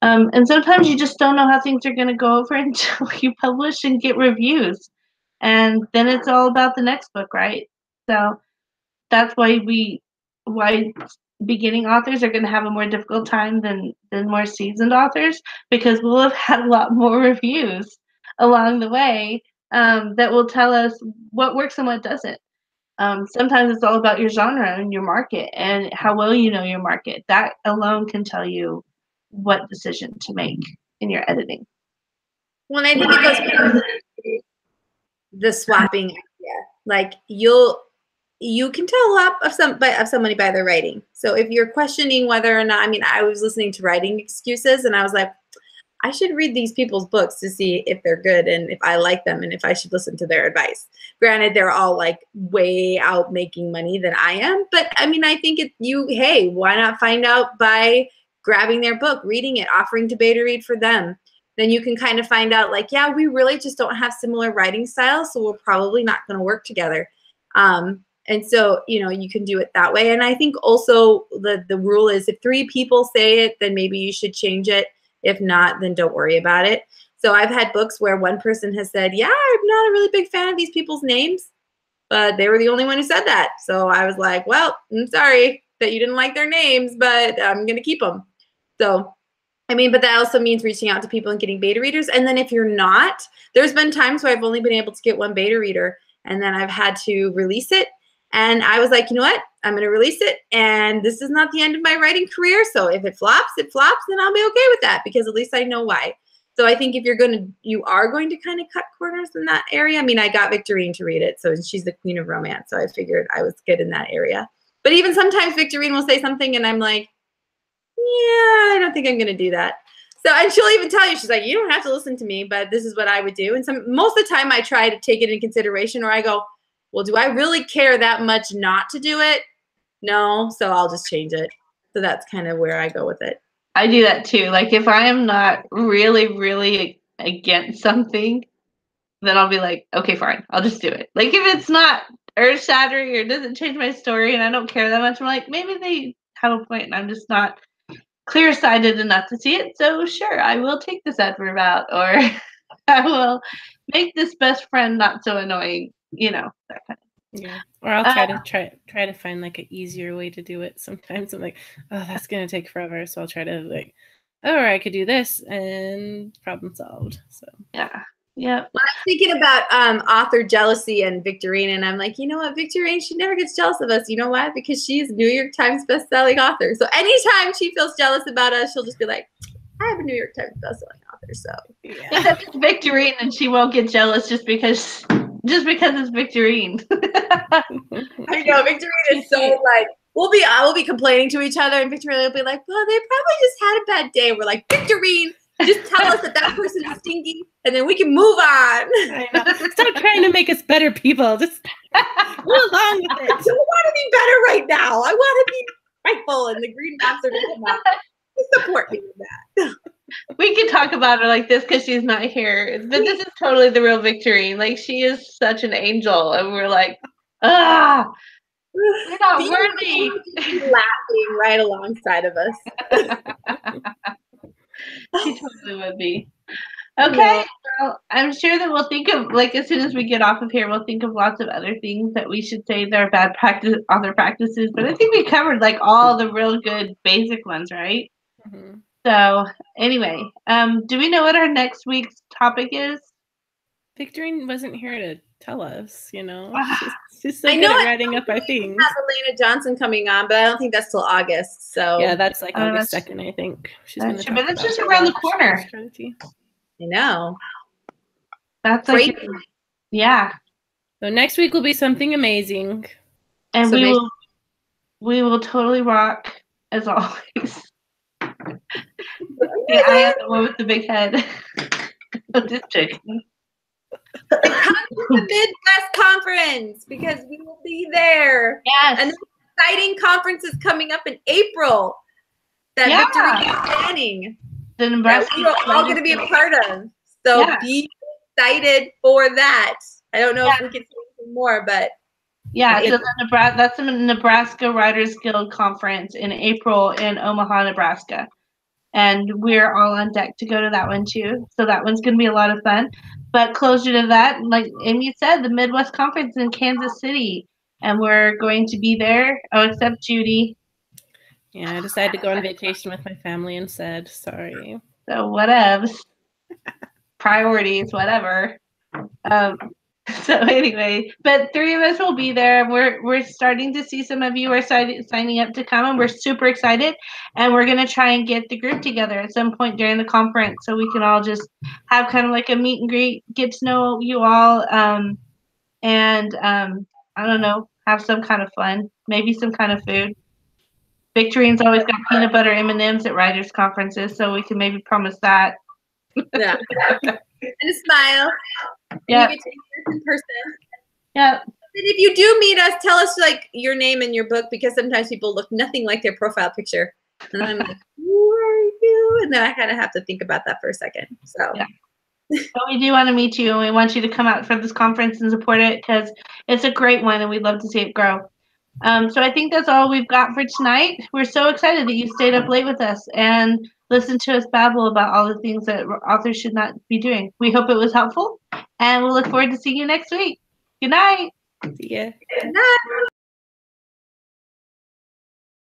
And sometimes you just don't know how things are going to go over until you publish and get reviews. And then it's all about the next book, right? So that's why beginning authors are going to have a more difficult time than more seasoned authors, because we'll have had a lot more reviews along the way that will tell us what works and what doesn't. Sometimes it's all about your genre and your market and how well you know your market. That alone can tell you what decision to make in your editing. Well, and I think it goes back to the swapping idea. Like you can tell a lot of somebody by their writing. So if you're questioning whether or not, I mean, I was listening to writing excuses and I was like, I should read these people's books to see if they're good and if I like them and if I should listen to their advice. Granted, they're all like way out making money than I am. But I mean, I think hey, why not find out by grabbing their book, reading it, offering to beta read for them? Then you can kind of find out like, yeah, we really just don't have similar writing styles. So we're probably not going to work together. And so, you know, you can do it that way. And I think also the rule is if 3 people say it, then maybe you should change it. If not, then don't worry about it. So I've had books where one person has said, yeah, I'm not a really big fan of these people's names, but they were the only one who said that. So I was like, well, I'm sorry that you didn't like their names, but I'm going to keep them. So, I mean, but that also means reaching out to people and getting beta readers. And then if you're not, there's been times where I've only been able to get 1 beta reader and then I've had to release it. And I was like, you know what? I'm going to release it. And this is not the end of my writing career. So if it flops, then I'll be okay with that because at least I know why. So I think if you are going to kind of cut corners in that area. I mean, I got Victorine to read it. So she's the queen of romance. So I figured I was good in that area. But even sometimes Victorine will say something and I'm like, yeah, I don't think I'm going to do that. So, and she'll even tell you, she's like, you don't have to listen to me, but this is what I would do. And most of the time I try to take it in consideration, or I go, well, do I really care that much not to do it? No, so I'll just change it. So that's kind of where I go with it. I do that too. Like if I am not really, really against something, then I'll be like, okay, fine, I'll just do it. Like if it's not earth-shattering or doesn't change my story and I don't care that much, I'm like, maybe they have a point and I'm just not clear-sighted enough to see it. So sure, I will take this adverb out, or I will make this best friend not so annoying, you know, that kind of. Yeah. Or I'll try to find like an easier way to do it. Sometimes I'm like, oh, that's gonna take forever. So I'll try to like, or I could do this and problem solved. So yeah. Yeah. Well, I'm thinking about author jealousy and Victorine, and I'm like, you know what, Victorine, she never gets jealous of us. You know why? Because she's New York Times bestselling author. So anytime she feels jealous about us, she'll just be like, I have a New York Times bestselling author. So yeah, it's Victorine, and she won't get jealous just because it's Victorine. I know Victorine is so like, we'll be complaining to each other, and Victorine will be like, well, they probably just had a bad day. We're like, Victorine, just tell us that person is stinky, and then we can move on. I know. Stop trying to make us better people. Just go along with it. I don't want to be better right now. I want to be frightful, and the green monster to come out. Support me in that. We can talk about her like this because she's not here, but this is totally the real Victorine. Like she is such an angel, and we're like, you're not worthy. Laughing right alongside of us. She totally would be. Okay, well, I'm sure that we'll think of, like, as soon as we get off of here, we'll think of lots of other things that we should say that are bad author practices. But I think we covered like all the real good basic ones, right? Mm-hmm. So anyway, do we know what our next week's topic is? Victorine wasn't here to tell us, you know. She's so I good know at writing up our things. We have Elena Johnson coming on, but I don't think that's till August. So yeah, that's like August 2nd, I think. She's going to talk but that's about just around the corner. Strategy. I know. That's like, yeah. So next week will be something amazing, and So we will totally rock as always. I am the one with the big head. I'm just joking. Come to the Midwest Conference because we will be there. Yes. And exciting conferences coming up in April that Victorine is planning. The Nebraska that we're all going to be a part of. So be excited for that. I don't know if we can say anything more, but so that's the Nebraska Writers Guild Conference in April in Omaha, Nebraska. And we're all on deck to go to that one too. So that one's going to be a lot of fun. But closer to that, like Amy said, the Midwest Conference in Kansas City. And we're going to be there. Oh, except Judy. Yeah, I decided to go on vacation with my family instead. Sorry. So whatevs. Priorities, whatever. So anyway, but 3 of us will be there. We're starting to see some of you are signing up to come, and we're super excited. And we're gonna try and get the group together at some point during the conference, so we can all just have kind of like a meet and greet, get to know you all, and I don't know, have some kind of fun, maybe some kind of food. Victorine's always got peanut butter M&Ms at writers' conferences, so we can maybe promise that. Yeah. And a smile. Yeah. You get to meet us in person. Yeah. And if you do meet us, tell us like your name and your book, because sometimes people look nothing like their profile picture. And I'm like, who are you? And then I kind of have to think about that for a second. So But we do want to meet you, and we want you to come out for this conference and support it because it's a great one, and we'd love to see it grow. So I think that's all we've got for tonight. We're so excited that you stayed up late with us and listened to us babble about all the things that authors should not be doing. We hope it was helpful, and we'll look forward to seeing you next week. Good night. See ya. good night.